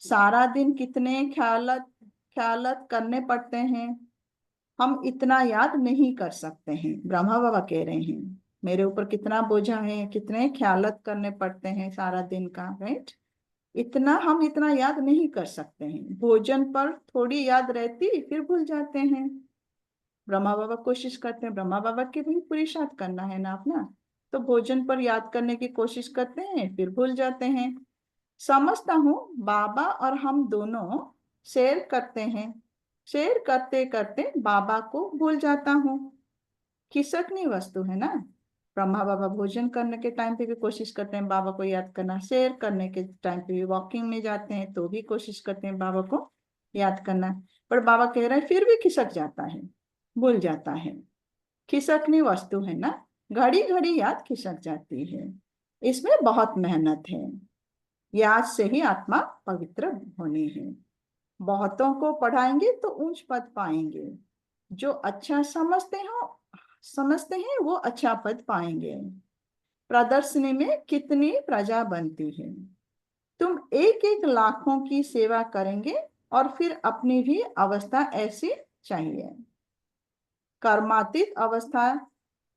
सारा दिन कितने ख्यालत करने पड़ते हैं, हम इतना याद नहीं कर सकते हैं। ब्रह्मा बाबा कह रहे हैं मेरे ऊपर कितना बोझा है, कितने ख्यालत करने पड़ते हैं सारा दिन का, राइट। हम इतना याद नहीं कर सकते हैं। भोजन पर थोड़ी याद रहती फिर भूल जाते हैं। ब्रह्मा बाबा कोशिश करते हैं, ब्रह्मा बाबा के भी पुरुषार्थ करना है ना अपना, तो भोजन पर याद करने की कोशिश करते हैं फिर भूल जाते हैं। समझता हूँ बाबा और हम दोनों शेयर करते हैं। शेयर करते करते बाबा को भूल जाता हूँ। खिसकनी वस्तु है ना। ब्रह्मा बाबा भोजन करने के टाइम पे भी कोशिश करते हैं बाबा को याद करना, शेयर करने के टाइम पे भी, वॉकिंग में जाते हैं तो भी कोशिश करते हैं बाबा को याद करना, पर बाबा कह रहे हैं फिर भी खिसक जाता है, भूल जाता है। खिसकनी वस्तु है ना, घड़ी घड़ी याद खिसक जाती है। इसमें बहुत मेहनत है। याद से ही आत्मा पवित्र होनी है। बहुतों को पढ़ाएंगे तो ऊंच पद पाएंगे। जो अच्छा समझते हैं वो अच्छा पद पाएंगे। प्रदर्शनी में कितनी प्रजा बनती है। तुम एक एक लाखों की सेवा करेंगे और फिर अपनी भी अवस्था ऐसी चाहिए। कर्मातीत अवस्था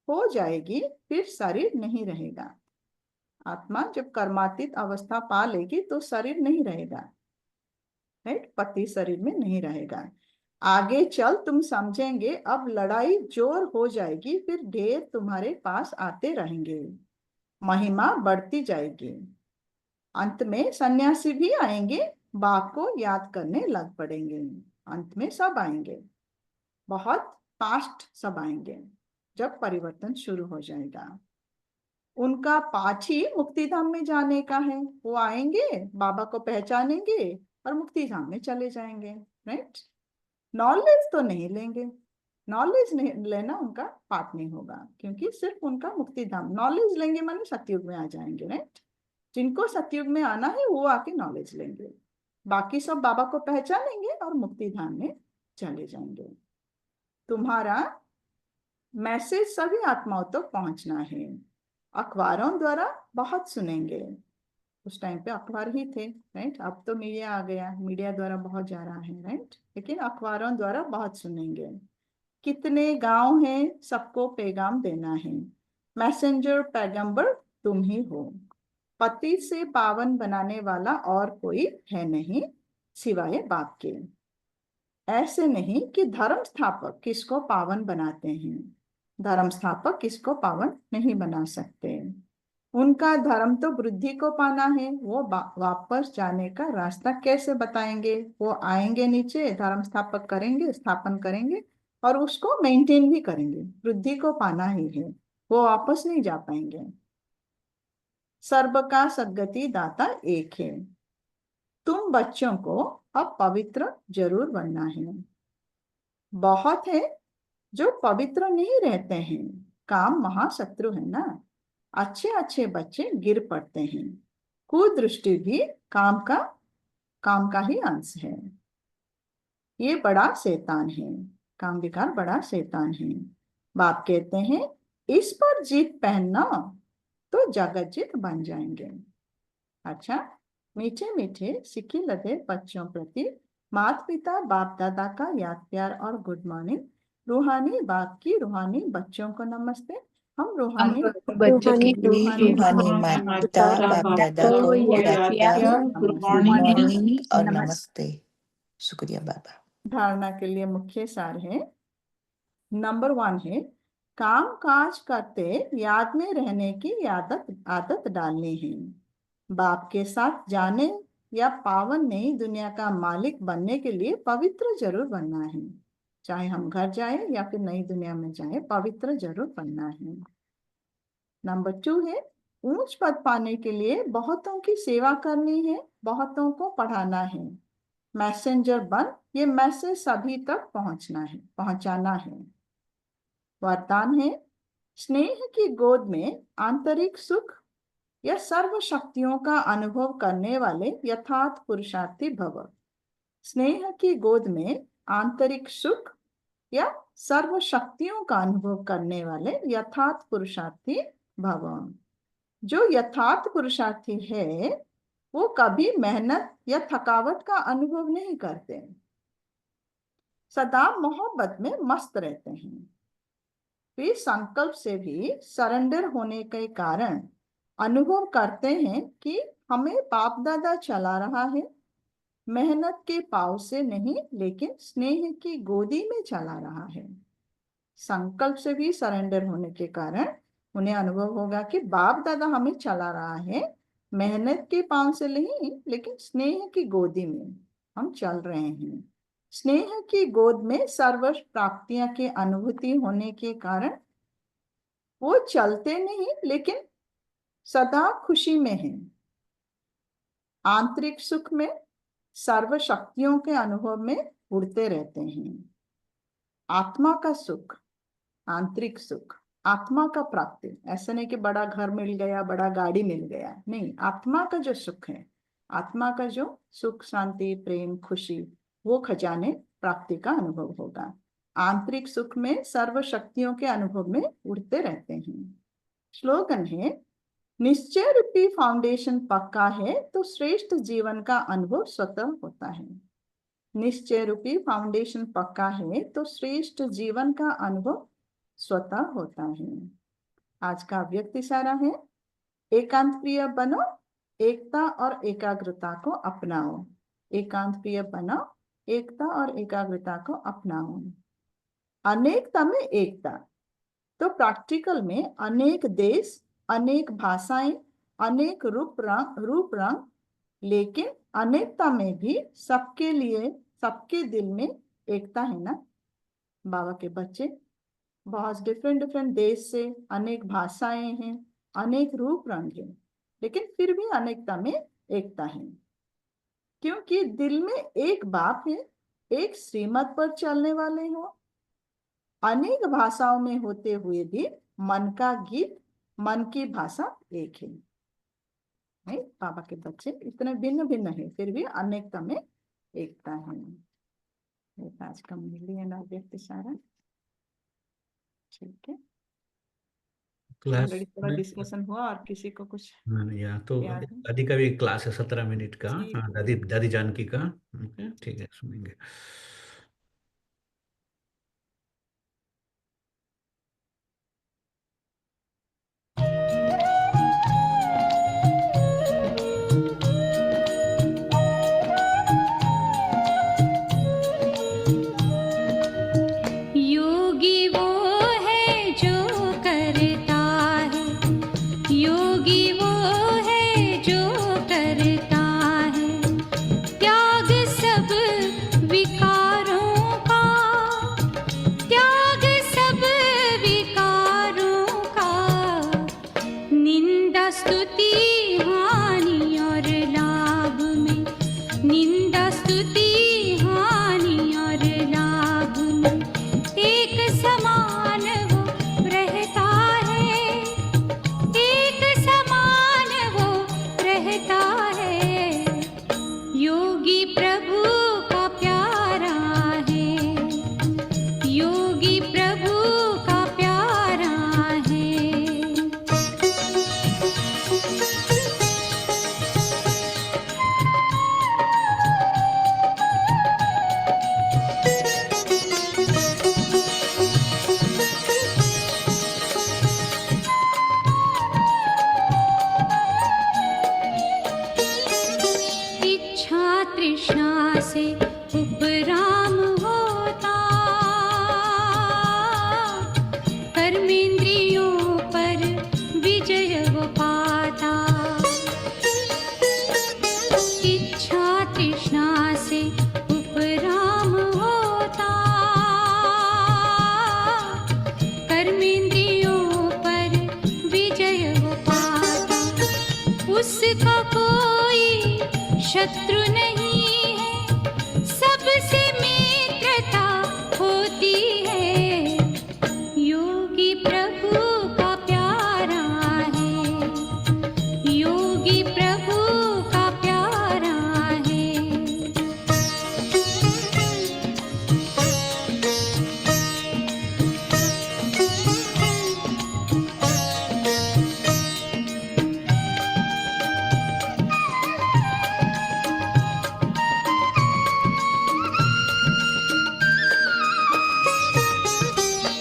हो जाएगी फिर शरीर नहीं रहेगा। आत्मा जब कर्मातीत अवस्था पा लेगी तो शरीर नहीं रहेगा, राइट, पति शरीर में नहीं रहेगा। आगे चल तुम समझेंगे, अब लड़ाई जोर हो जाएगी, फिर ढेर तुम्हारे पास आते रहेंगे, महिमा बढ़ती जाएगी। अंत में सन्यासी भी आएंगे, बाप को याद करने लग पड़ेंगे। अंत में सब आएंगे, बहुत फास्ट सब आएंगे जब परिवर्तन शुरू हो जाएगा। उनका पाठ ही मुक्ति धाम में जाने का है। वो आएंगे, बाबा को पहचानेंगे और मुक्ति धाम में चले जाएंगे। राइट? नॉलेज तो नहीं लेंगे, नॉलेज नहीं लेना उनका पाठ नहीं होगा, क्योंकि सिर्फ उनका मुक्ति धाम। नॉलेज लेंगे माने सतयुग में आ जाएंगे। राइट? जिनको सतयुग में आना है वो आके नॉलेज लेंगे, बाकी सब बाबा को पहचानेंगे और मुक्ति धाम में चले जाएंगे। तुम्हारा मैसेज सभी आत्माओं तक पहुंचना है। अखबारों द्वारा बहुत सुनेंगे। उस टाइम पे अखबार ही थे। राइट? अब तो मीडिया आ गया, मीडिया द्वारा बहुत जा रहा है। राइट? लेकिन अखबारों द्वारा बहुत सुनेंगे। कितने गांव हैं, सबको पैगाम देना है। मैसेंजर पैगंबर तुम ही हो। पति से पावन बनाने वाला और कोई है नहीं सिवाय बाप के। ऐसे नहीं कि धर्म स्थापक किसको पावन बनाते हैं, धर्म स्थापक किसको पावन नहीं बना सकते। उनका धर्म तो वृद्धि को पाना है। वो वापस जाने का रास्ता कैसे बताएंगे? वो आएंगे नीचे, धर्म स्थापक करेंगे, स्थापन करेंगे और उसको मेंटेन भी करेंगे। वृद्धि को पाना ही है, वो वापस नहीं जा पाएंगे। सर्व का सद्गति दाता एक है। तुम बच्चों को अब पवित्र जरूर बनना है। बहुत है जो पवित्र नहीं रहते हैं। काम महाशत्रु है ना। अच्छे अच्छे बच्चे गिर पड़ते हैं। कुदृष्टि भी काम का ही अंश है। ये बड़ा शैतान है, काम विकार बड़ा शैतान है। बाप कहते हैं इस पर जीत पहनना तो जगत जीत बन जाएंगे। अच्छा, मीठे मीठे सिक्की लदे बच्चों प्रति माता पिता बाप दादा का याद प्यार और गुड मॉर्निंग। रूहानी बाप की रूहानी बच्चों को नमस्ते। हम रूहानी बच्चों की रूहानी माता बाप दादा को याद प्यार, गुड मॉर्निंग और नमस्ते। शुक्रिया बाबा। धारणा के लिए मुख्य सार है। नंबर 1 है काम काज करते याद में रहने की आदत डालनी है। बाप के साथ जाने या पावन नई दुनिया का मालिक बनने के लिए पवित्र जरूर बनना है। चाहे हम घर जाए या फिर नई दुनिया में जाए, पवित्र जरूर बनना है। नंबर 2 है ऊंच पद पाने के लिए बहुतों की सेवा करनी है, बहुतों को पढ़ाना है। मैसेंजर बन ये मैसेज सभी तक पहुंचाना है। वरदान है स्नेह की गोद में आंतरिक सुख या सर्व शक्तियों का अनुभव करने वाले यथार्थ पुरुषार्थी भव। स्नेह की गोद में आंतरिक सुख या सर्व शक्तियों का अनुभव करने वाले यथार्थ पुरुषार्थी भव। जो यथार्थ पुरुषार्थी है वो कभी मेहनत या थकावट का अनुभव नहीं करते, सदा मोहब्बत में मस्त रहते हैं। वे संकल्प से भी सरेंडर होने के कारण अनुभव करते हैं कि हमें बाप दादा चला रहा है, मेहनत के पाव से नहीं लेकिन स्नेह की गोदी में चला रहा है। संकल्प से भी सरेंडर होने के कारण उन्हें अनुभव होगा कि बाप दादा हमें चला रहा है, मेहनत के पांव से नहीं लेकिन स्नेह की गोदी में हम चल रहे हैं। स्नेह की गोद में सर्व प्राप्तियां की अनुभूति होने के कारण वो चलते नहीं लेकिन सदा खुशी में हैं। आंतरिक सुख में सर्व शक्तियों के अनुभव में उड़ते रहते हैं। आत्मा का सुख, आंतरिक सुख, आत्मा का प्राप्ति, ऐसा नहीं कि बड़ा घर मिल गया, बड़ा गाड़ी मिल गया, नहीं। आत्मा का जो सुख है, आत्मा का जो सुख, शांति, प्रेम, खुशी, वो खजाने प्राप्ति का अनुभव होगा। आंतरिक सुख में सर्व शक्तियों के अनुभव में उड़ते रहते हैं। स्लोगन है निश्चय रूपी फाउंडेशन पक्का है तो श्रेष्ठ जीवन का अनुभव स्वतः होता है। निश्चय रूपी फाउंडेशन पक्का है तो श्रेष्ठ जीवन का अनुभव स्वतः होता है। आज का व्यक्त इशारा है एकांत प्रिय बनो, एकता और एकाग्रता को अपनाओ। एकांत प्रिय बनो, एकता और एकाग्रता को अपनाओ। अनेकता में एकता, तो प्रैक्टिकल में अनेक देश, अनेक भाषाएं, अनेक रूप रंग लेकिन अनेकता में भी सबके लिए, सबके दिल में एकता है ना। बाबा के बच्चे बहुत डिफरेंट डिफरेंट देश से, अनेक भाषाएं हैं, अनेक रूप रंग हैं, लेकिन फिर भी अनेकता में एकता है, क्योंकि दिल में एक बाप है, एक श्रीमत पर चलने वाले हो, अनेक भाषाओं में होते हुए भी मन का गीत, मन की भाषा एक है। नहीं, बाबा के बच्चे इतने भिन्न भिन्न है, फिर भी अनेकता में एकता है। ये आज का मिली है ना व्यक्ति सारा, ठीक है। क्लास ऑलरेडी थोड़ा में डिस्कशन हुआ, और किसी को कुछ या तो याद है? दादी का भी क्लास है 17 मिनट का। ठीक हाँ, है। दादी दादी जानकी का। ओके, ठीक है, सुनेंगे। योगी वो है जो करता है, योगी वो है जो करता है त्याग सब विकारों का, त्याग सब विकारों का, निंदा स्तुति हानि और लाभ में, निंदा स्तुति हानि और लाभ में एक समान वो रहता है, एक समान वो रहता है। योगी प्रभु का प्यारा है, योगी प्रभु का प्यारा है। इच्छा तृष्णा से उपराम होता, कर्मेंद्रियों पर विजय वो पाता। इच्छा तृष्णा से उपराम होता, कर्मेंद्रियों पर विजय वो पाता। उसका कोई शत्रु नहीं है, सबसे मित्रता होती है। योगी प्रभु का प्यारा है, योगी प्रभु का प्यारा है।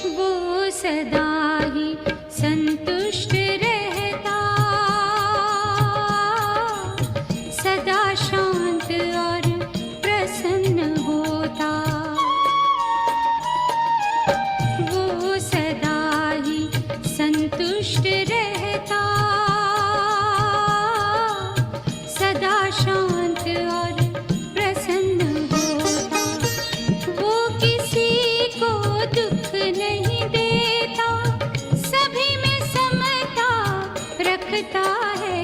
वो सदा ही संतुष्ट रहता, सदा शांत और प्रसन्न होता। वो सदा ही संतुष्ट रहता, सदा शांत और प्रसन्न होता। वो किसी को दुख नहीं देता, सभी में समता रखता है।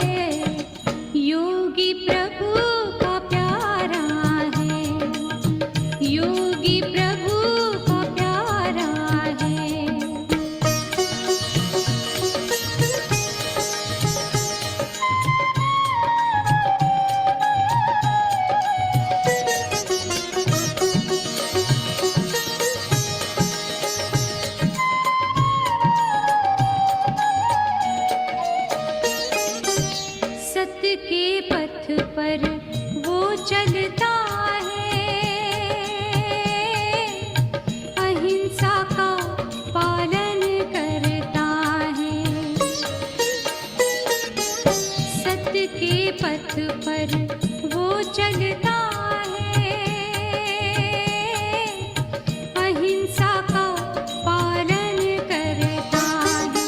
योगी प्रभु का प्यारा है, योगी प्रभु का प्यारा है। सत्य के पथ पर वो चलता है, अहिंसा का पालन करता है। सत्य के पथ पर वो चलता है, अहिंसा का पालन करता है।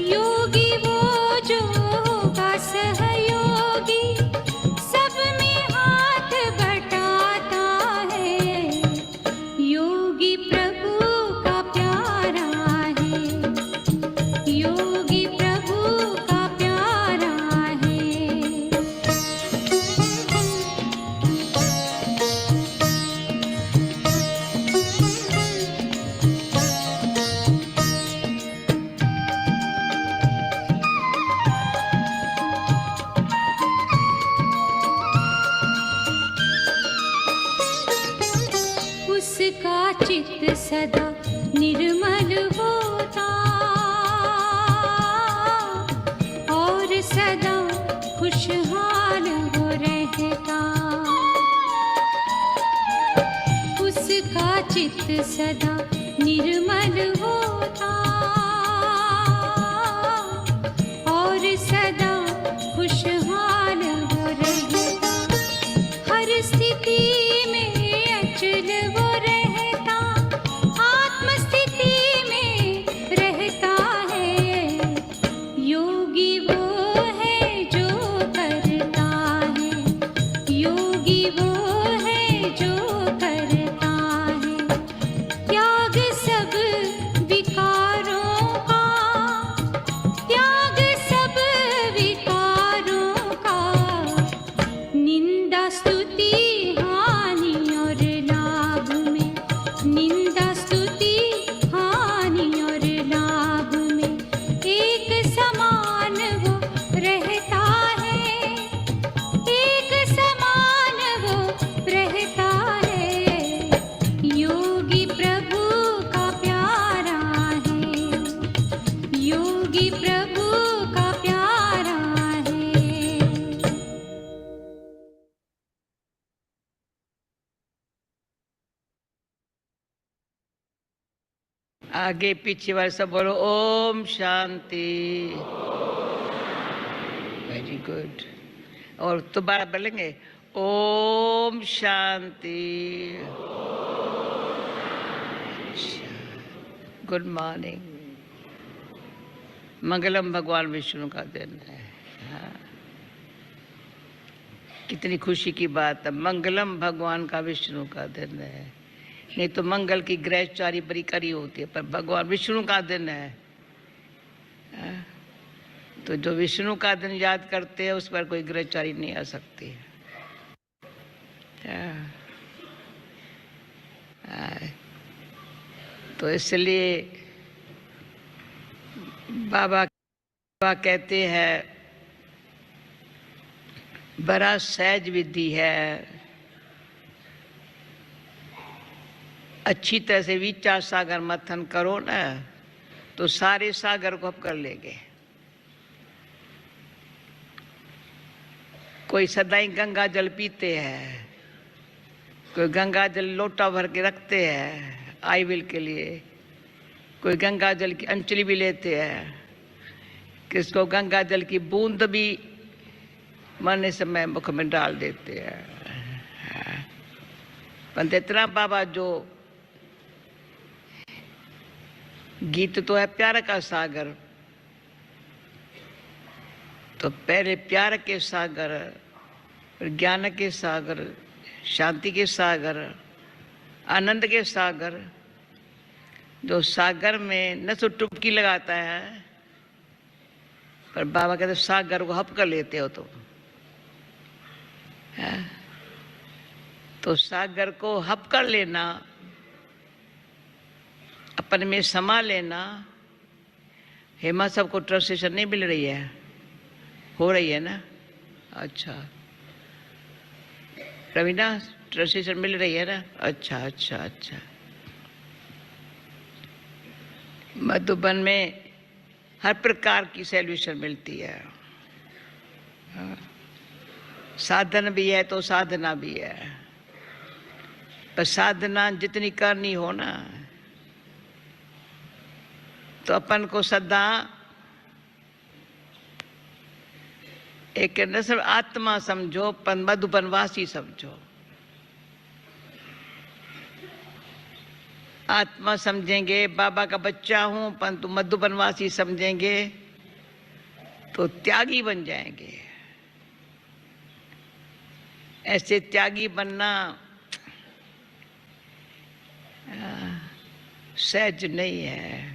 योगी वो जो होगा सहयोगी, सदा निर्मल होता और सदा खुशहाल वो रहता। उसका चित्त सदा निर्मल होता और सदा खुशहाल वो रहता। हर स्थिति में अचल वो रहता, आत्मस्थिति में रहता है। योगी वो है जो करता है, योगी वो है जो करता है। त्याग सब विकारों का, त्याग सब विकारों का। निंदा स्तुति हानि और लाभ में, निंदा स्तुति हानि और लाभ में एक समान वो रहता है, एक समान वो रहता है। योगी प्रभु का प्यारा है, योगी प्रभु का प्यारा है। आगे पीछे वाले सब बोलो ओम शांति। Very good. और दोबारा बोलेंगे ओम शांति। Good morning. मंगलम भगवान विष्णु का दिन है। हाँ। कितनी खुशी की बात है, मंगलम भगवान का विष्णु का दिन है। नहीं तो मंगल की ग्रहचारी बड़ी करी होती है, पर भगवान विष्णु का दिन है। हाँ। तो जो विष्णु का दिन याद करते हैं उस पर कोई ग्रहचारी नहीं आ सकती। हाँ। हाँ। तो इसलिए बाबा कहते हैं बड़ा सहज विधि है, अच्छी तरह से विचार सागर मंथन करो ना तो सारे सागर को आप कर लेंगे। कोई सदाई गंगा जल पीते हैं, कोई गंगा जल लोटा भर के रखते हैं आई विल के लिए, कोई गंगा जल की अंचली भी लेते हैं, किसको गंगा जल की बूंद भी मरने समय मुख में डाल देते हैं। पर इतना बाबा जो गीत तो है प्यार का सागर, तो पहले प्यार के सागर, फिर ज्ञान के सागर, शांति के सागर, आनंद के सागर। जो सागर में न तो टुपकी लगाता है, पर बाबा कहते सागर को हप कर लेते हो तुम। तो सागर को हप कर लेना, अपन में समा लेना। हेमा सबको ट्रांसलेशन नहीं मिल रही है, हो रही है ना? अच्छा रवीना ट्रांसलेशन मिल रही है ना? अच्छा अच्छा अच्छा। मधुबन में हर प्रकार की सॉल्यूशन मिलती है। साधन भी है तो साधना भी है, पर साधना जितनी करनी हो ना तो अपन को सदा एक न सिर्फ आत्मा समझो, पर मधुबनवासी समझो। आत्मा समझेंगे बाबा का बच्चा हूं, परंतु मधुबनवासी समझेंगे तो त्यागी बन जाएंगे। ऐसे त्यागी बनना सहज नहीं है।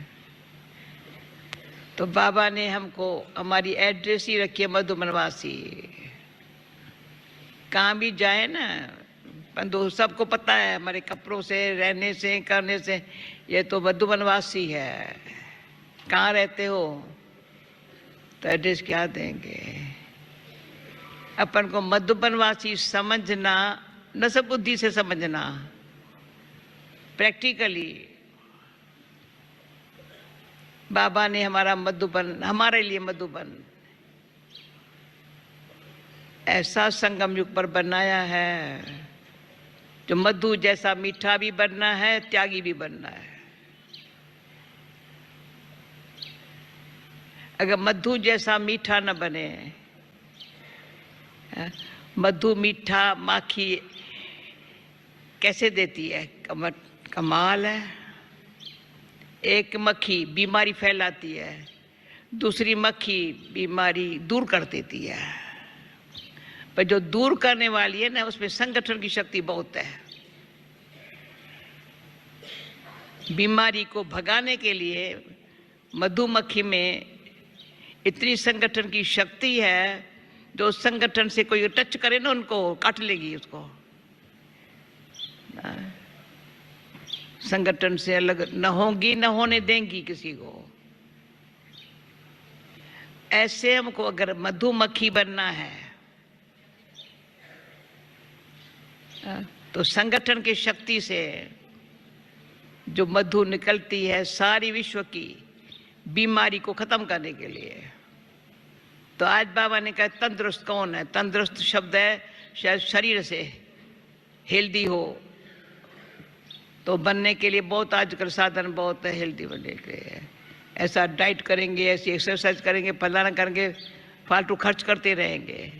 तो बाबा ने हमको हमारी एड्रेस ही रखी है मधुबनवासी। कहाँ भी जाए ना, परंतु सबको पता है हमारे कपड़ों से, रहने से, करने से, ये तो मधुबनवासी है। कहाँ रहते हो तो एड्रेस क्या देंगे। अपन को मधुबनवासी समझना न सब बुद्धि से समझना, प्रैक्टिकली बाबा ने हमारा मधुबन, हमारे लिए मधुबन ऐसा संगम युग पर बनाया है जो मधु जैसा मीठा भी बनना है, त्यागी भी बनना है। अगर मधु जैसा मीठा न बने, मधु मीठा माखी कैसे देती है? कमाल है। एक मक्खी बीमारी फैलाती है, दूसरी मक्खी बीमारी दूर कर देती है, पर जो दूर करने वाली है ना, उसमें संगठन की शक्ति बहुत है। बीमारी को भगाने के लिए मधुमक्खी में इतनी संगठन की शक्ति है, जो संगठन से कोई टच करे ना, उनको काट लेगी उसको। संगठन से अलग न होंगी, न होने देंगी किसी को। ऐसे हमको अगर मधुमक्खी बनना है तो संगठन की शक्ति से जो मधु निकलती है सारी विश्व की बीमारी को खत्म करने के लिए। तो आज बाबा ने कहा तंदुरुस्त कौन है? तंदुरुस्त शब्द है शायद शरीर से हेल्दी हो, तो बनने के लिए बहुत आजकल साधन बहुत है हेल्दी बनने के लिए। ऐसा डाइट करेंगे, ऐसी एक्सरसाइज करेंगे, फलाना करेंगे, फालतू खर्च करते रहेंगे।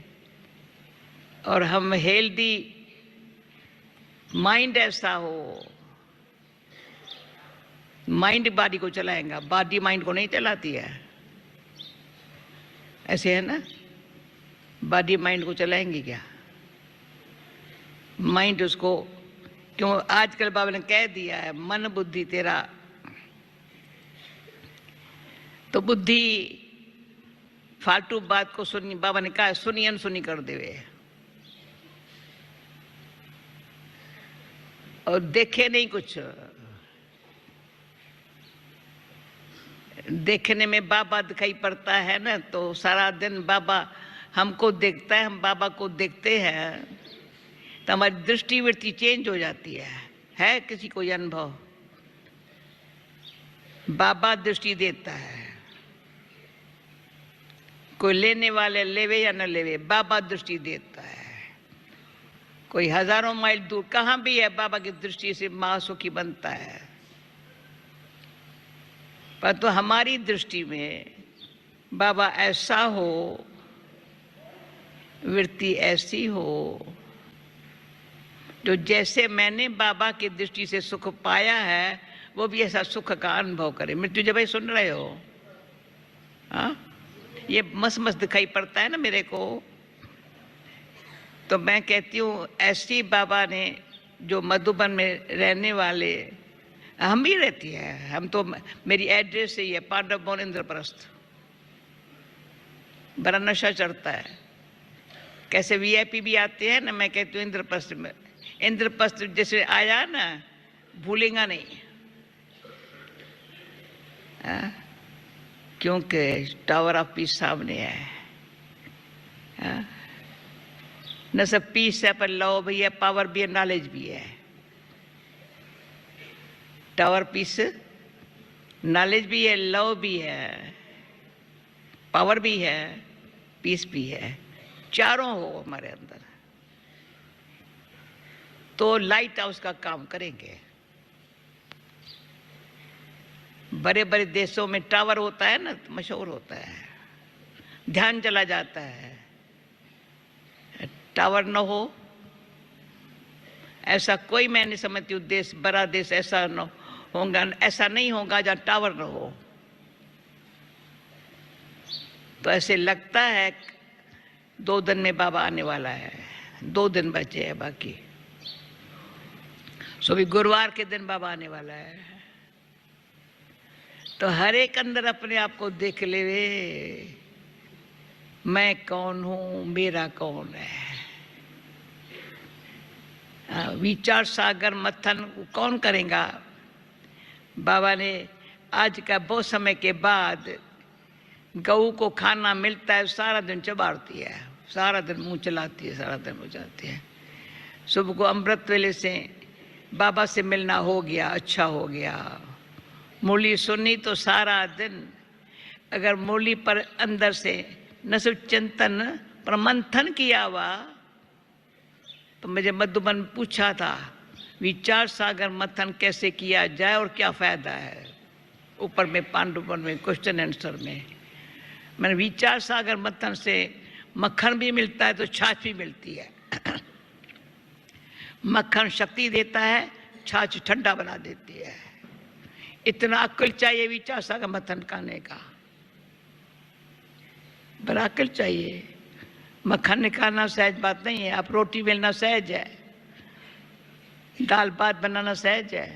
और हम हेल्दी माइंड ऐसा हो, माइंड बॉडी को चलाएगा, बॉडी माइंड को नहीं चलाती है। ऐसे है ना, बॉडी माइंड को चलाएंगी क्या? माइंड उसको क्यों? आजकल बाबा ने कह दिया है मन बुद्धि तेरा, तो बुद्धि फालतू बात को सुनी, बाबा ने कहा सुनी अनसुनी कर देवे और देखे नहीं कुछ। देखने में बाबा दिखाई पड़ता है ना, तो सारा दिन बाबा हमको देखता है, हम बाबा को देखते हैं, तो हमारी दृष्टि वृत्ति चेंज हो जाती है किसी को ये अनुभव? बाबा दृष्टि देता है, कोई लेने वाले लेवे या न लेवे, बाबा दृष्टि देता है। कोई हजारों माइल दूर कहाँ भी है, बाबा की दृष्टि से महासुखी बनता है। पर तो हमारी दृष्टि में बाबा ऐसा हो, वृत्ति ऐसी हो, जो जैसे मैंने बाबा की दृष्टि से सुख पाया है, वो भी ऐसा सुख का अनुभव करे। मृत्यु जब भाई सुन रहे हो, हाँ, ये मस्त दिखाई पड़ता है ना मेरे को, तो मैं कहती हूँ ऐसी बाबा ने जो मधुबन में रहने वाले, हम भी रहती है, हम तो, मेरी एड्रेस ही है पांडव भवन इंद्रप्रस्थ। बड़ा नशा चढ़ता है, कैसे वीआईपी भी आते हैं ना, मैं कहती हूँ इंद्रप्रस्थ में, इंद्रप्रस्थ जैसे आया ना, भूलेगा नहीं, क्योंकि टावर ऑफ पीस सामने है। न सब पीस है, पर लव भी है, पावर भी है, नॉलेज भी है। टावर पीस, नॉलेज भी है, लव भी है, पावर भी है, पीस भी है, चारों हो हमारे अंदर, तो लाइट हाउस का काम करेंगे। बड़े बड़े देशों में टावर होता है ना, मशहूर होता है, ध्यान चला जाता है। टावर न हो ऐसा कोई, मैं नहीं समझती हूँ देश, बड़ा देश ऐसा न होगा, ऐसा नहीं होगा जहाँ टावर न हो। तो ऐसे लगता है 2 दिन में बाबा आने वाला है, 2 दिन बचे हैं बाकी, सो भी गुरुवार के दिन बाबा आने वाला है। तो हर एक अंदर अपने आप को देख ले, मैं कौन हूँ, मेरा कौन है। विचार सागर मंथन कौन करेगा? बाबा ने आज का बहुत समय के बाद, गऊ को खाना मिलता है, सारा दिन चबाती है, सारा दिन मुंह चलाती है, सारा दिन मुंह चलाती है। सुबह को अमृत वेले से बाबा से मिलना हो गया, अच्छा हो गया। मुरली सुनी तो सारा दिन, अगर मुरली पर अंदर से न सिर्फ चिंतन पर मंथन किया हुआ, तो मुझे मधुबन पूछा था विचार सागर मंथन कैसे किया जाए और क्या फायदा है, ऊपर में पांडुवन में क्वेश्चन आंसर में। मैंने विचार सागर मंथन से मक्खन भी मिलता है तो छाछ भी मिलती है। मक्खन शक्ति देता है, छाछ ठंडा बना देती है। इतना अक्ल चाहिए विचार सागर मंथन करने का, बड़ा अक्ल चाहिए। मक्खन निकालना सहज बात नहीं है, आप रोटी बेलना सहज है, दाल भात बनाना सहज है,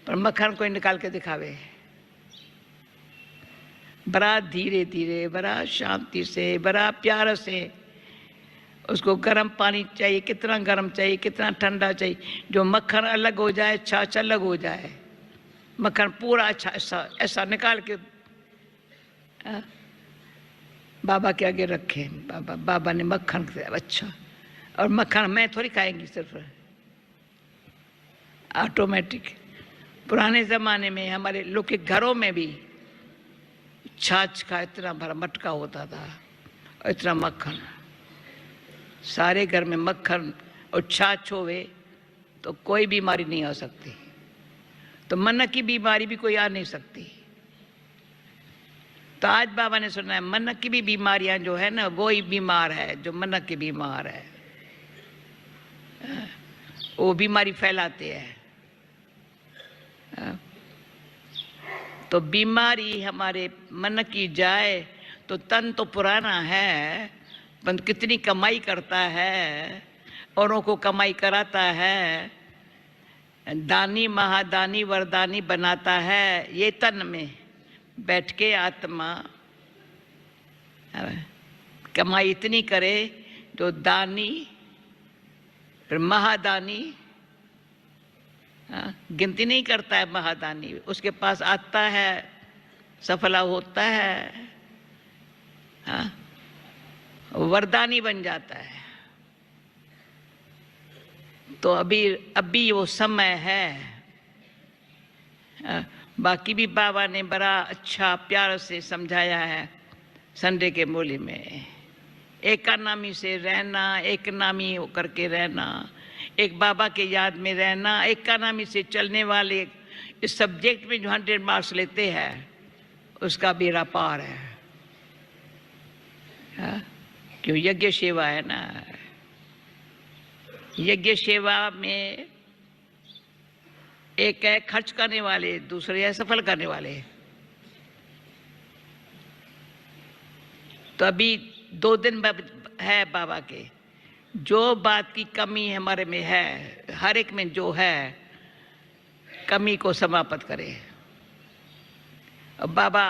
पर मक्खन कोई निकाल के दिखावे। बड़ा धीरे धीरे, बड़ा शांति से, बड़ा प्यार से उसको गर्म पानी चाहिए, कितना गर्म चाहिए, कितना ठंडा चाहिए, जो मक्खन अलग हो जाए, छाछ अलग हो जाए। मक्खन पूरा अच्छा ऐसा निकाल के बाबा के आगे रखे। बाबा ने मक्खन अच्छा, और मक्खन मैं थोड़ी खाएंगी सिर्फ, ऑटोमेटिक। पुराने ज़माने में हमारे लोग के घरों में भी छाछ का इतना बड़ा मटका होता था, और इतना मक्खन, सारे घर में मक्खन और छाछ होवे तो कोई बीमारी नहीं आ सकती, तो मन की बीमारी भी कोई आ नहीं सकती। तो आज बाबा ने सुना है मन की भी बीमारियां जो है ना, वो ही बीमार है जो मन की बीमार है, वो बीमारी फैलाते हैं। तो बीमारी हमारे मन की जाए तो तन तो पुराना है, पर कितनी कमाई करता है, औरों को कमाई कराता है, दानी महादानी वरदानी बनाता है। ये तन में बैठ के आत्मा कमाई इतनी करे जो दानी फिर महादानी, गिनती नहीं करता है महादानी, उसके पास आता है, सफला होता है, वरदानी बन जाता है। तो अभी वो समय है। बाकी भी बाबा ने बड़ा अच्छा प्यार से समझाया है संडे के मूल्य में। एक नामी से रहना, एक नामी होकर के रहना, एक बाबा के याद में रहना, एक नामी से चलने वाले इस सब्जेक्ट में जो 100 मार्क्स लेते हैं उसका बेड़ा पार है। क्यों? यज्ञ सेवा है ना। यज्ञ सेवा में एक है खर्च करने वाले, दूसरे है सफल करने वाले। तो अभी 2 दिन है बाबा के, जो बात की कमी हमारे में है, हर एक में जो है कमी को समाप्त करे। अब बाबा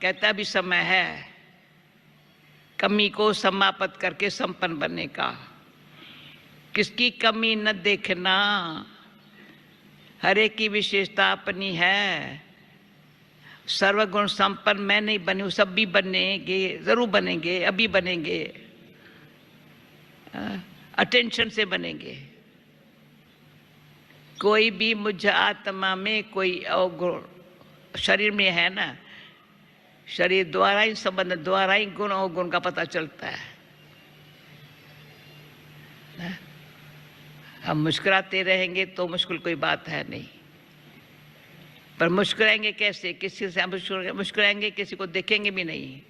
कहता भी समय है कमी को समाप्त करके संपन्न बनने का। किसकी कमी न देखना, हर एक की विशेषता अपनी है। सर्वगुण संपन्न मैं नहीं बनी हूँ, सब भी बनेंगे, जरूर बनेंगे, अभी बनेंगे, अटेंशन से बनेंगे। कोई भी मुझ आत्मा में कोई अवगुण शरीर में है ना, शरीर द्वारा ही संबंध द्वारा ही गुण अवगुण का पता चलता है। हम मुस्कुराते रहेंगे तो मुश्किल कोई बात है नहीं, पर मुस्कुराएंगे कैसे? किसी से मुस्कुराएंगे, किसी को देखेंगे भी नहीं।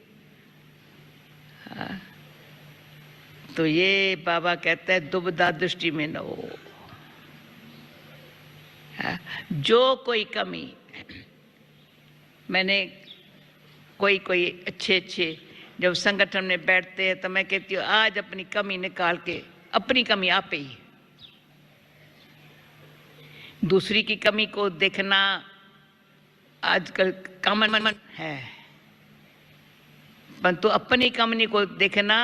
तो ये बाबा कहता है दुविधा दृष्टि में न हो। जो कोई कमी, मैंने कोई अच्छे जब संगठन में बैठते हैं तो मैं कहती हूँ आज अपनी कमी निकाल के, अपनी कमी आप ही, दूसरी की कमी को देखना आजकल कॉमन है, परंतु अपनी कमी को देखना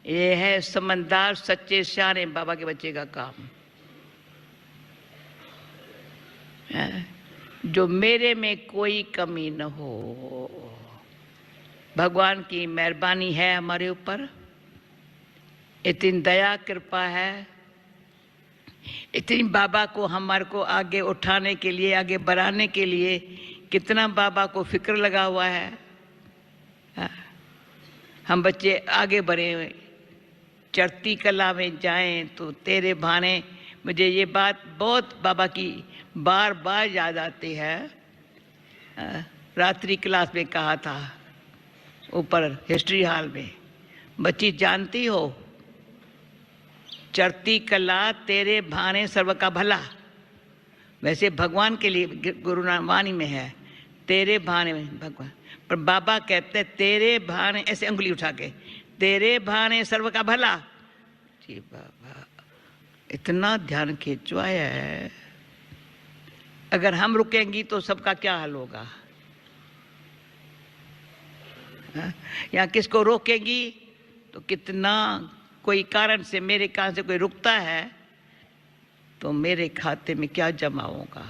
ये है समझदार सच्चे सियाने बाबा के बच्चे का काम। जो मेरे में कोई कमी न हो। भगवान की मेहरबानी है हमारे ऊपर, इतनी दया कृपा है, इतनी बाबा को हमारे को आगे उठाने के लिए, आगे बढ़ाने के लिए कितना बाबा को फिक्र लगा हुआ है। हम बच्चे आगे बढ़े, चढ़ती कला में जाएं तो तेरे भाने। मुझे ये बात बहुत बाबा की बार बार याद आती है। रात्रि क्लास में कहा था ऊपर हिस्ट्री हॉल में, बच्ची जानती हो चढ़ती कला तेरे भाने सर्व का भला। वैसे भगवान के लिए गुरु नानक वाणी में है तेरे भाने में भगवान, पर बाबा कहते हैं तेरे भाने, ऐसे अंगुली उठा के, तेरे भाने सर्व का भला। जी बाबा इतना ध्यान खिंचवाया है, अगर हम रुकेंगी तो सबका क्या हाल होगा। या किसको रोकेंगी तो कितना, कोई कारण से मेरे कारण से कोई रुकता है तो मेरे खाते में क्या जमा होगा।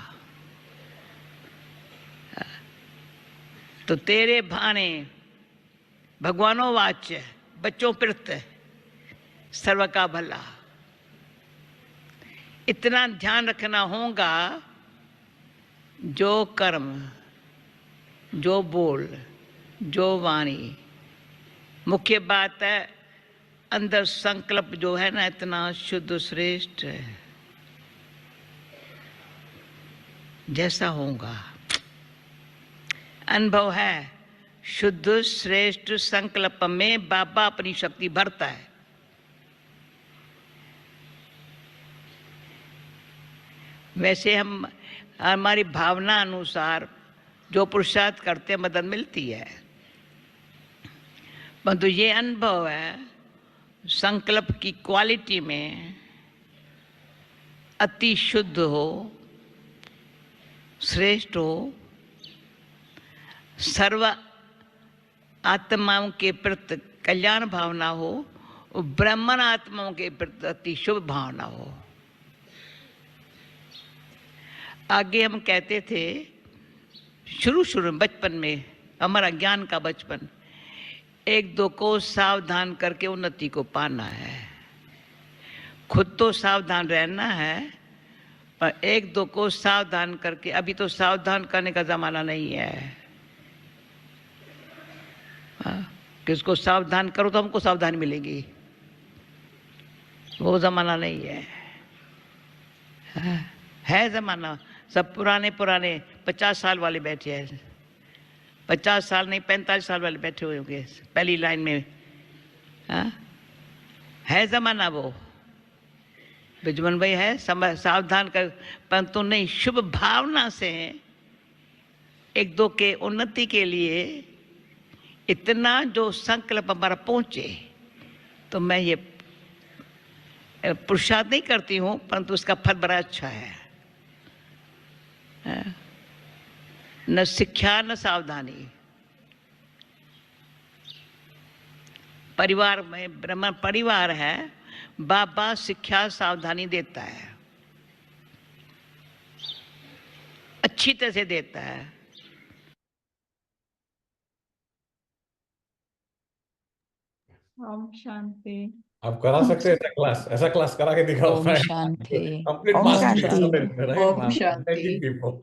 तो तेरे भाने भगवानो वाच्य बच्चों प्रत सर्व का भला। इतना ध्यान रखना होगा, जो कर्म, जो बोल, जो वाणी, मुख्य बात है अंदर संकल्प जो है ना इतना शुद्ध श्रेष्ठ है। जैसा होगा अनुभव है, शुद्ध श्रेष्ठ संकल्प में बाबा अपनी शक्ति भरता है। वैसे हम हमारी भावना अनुसार जो पुरुषार्थ करते हैं मदद मिलती है, परंतु ये अनुभव है संकल्प की क्वालिटी में अति शुद्ध हो, श्रेष्ठ हो, सर्व आत्माओं के प्रति कल्याण भावना हो, ब्राह्मण आत्माओं के प्रति अति शुभ भावना हो। आगे हम कहते थे शुरू में बचपन में, हमारा ज्ञान का बचपन, एक दो को सावधान करके उन्नति को पाना है। खुद तो सावधान रहना है, पर एक दो को सावधान करके, अभी तो सावधान करने का ज़माना नहीं है। किसको सावधान करो तो हमको सावधानी मिलेगी, वो ज़माना नहीं है। है ज़माना, सब पुराने 50 साल वाले बैठे हैं, 50 साल नहीं 45 साल वाले बैठे हुए होंगे पहली लाइन में। है ज़माना वो, बिजमन भाई है सावधान कर, परंतु नहीं, शुभ भावना से एक दो के उन्नति के लिए इतना जो संकल्प हमारा पहुँचे, तो मैं ये पुरुषार्थ नहीं करती हूँ, परंतु उसका फल बड़ा अच्छा है। न शिक्षा न सावधानी। परिवार में ब्रह्म परिवार है, बाबा शिक्षा सावधानी देता है, अच्छी तरह से देता है। ओम शांति। आप करा सकते हैं ऐसा क्लास करा के दिखाओ। ओम शांति। कंप्लीट ओम मास्टरी शांति। राइट, ओम शांति। पीपल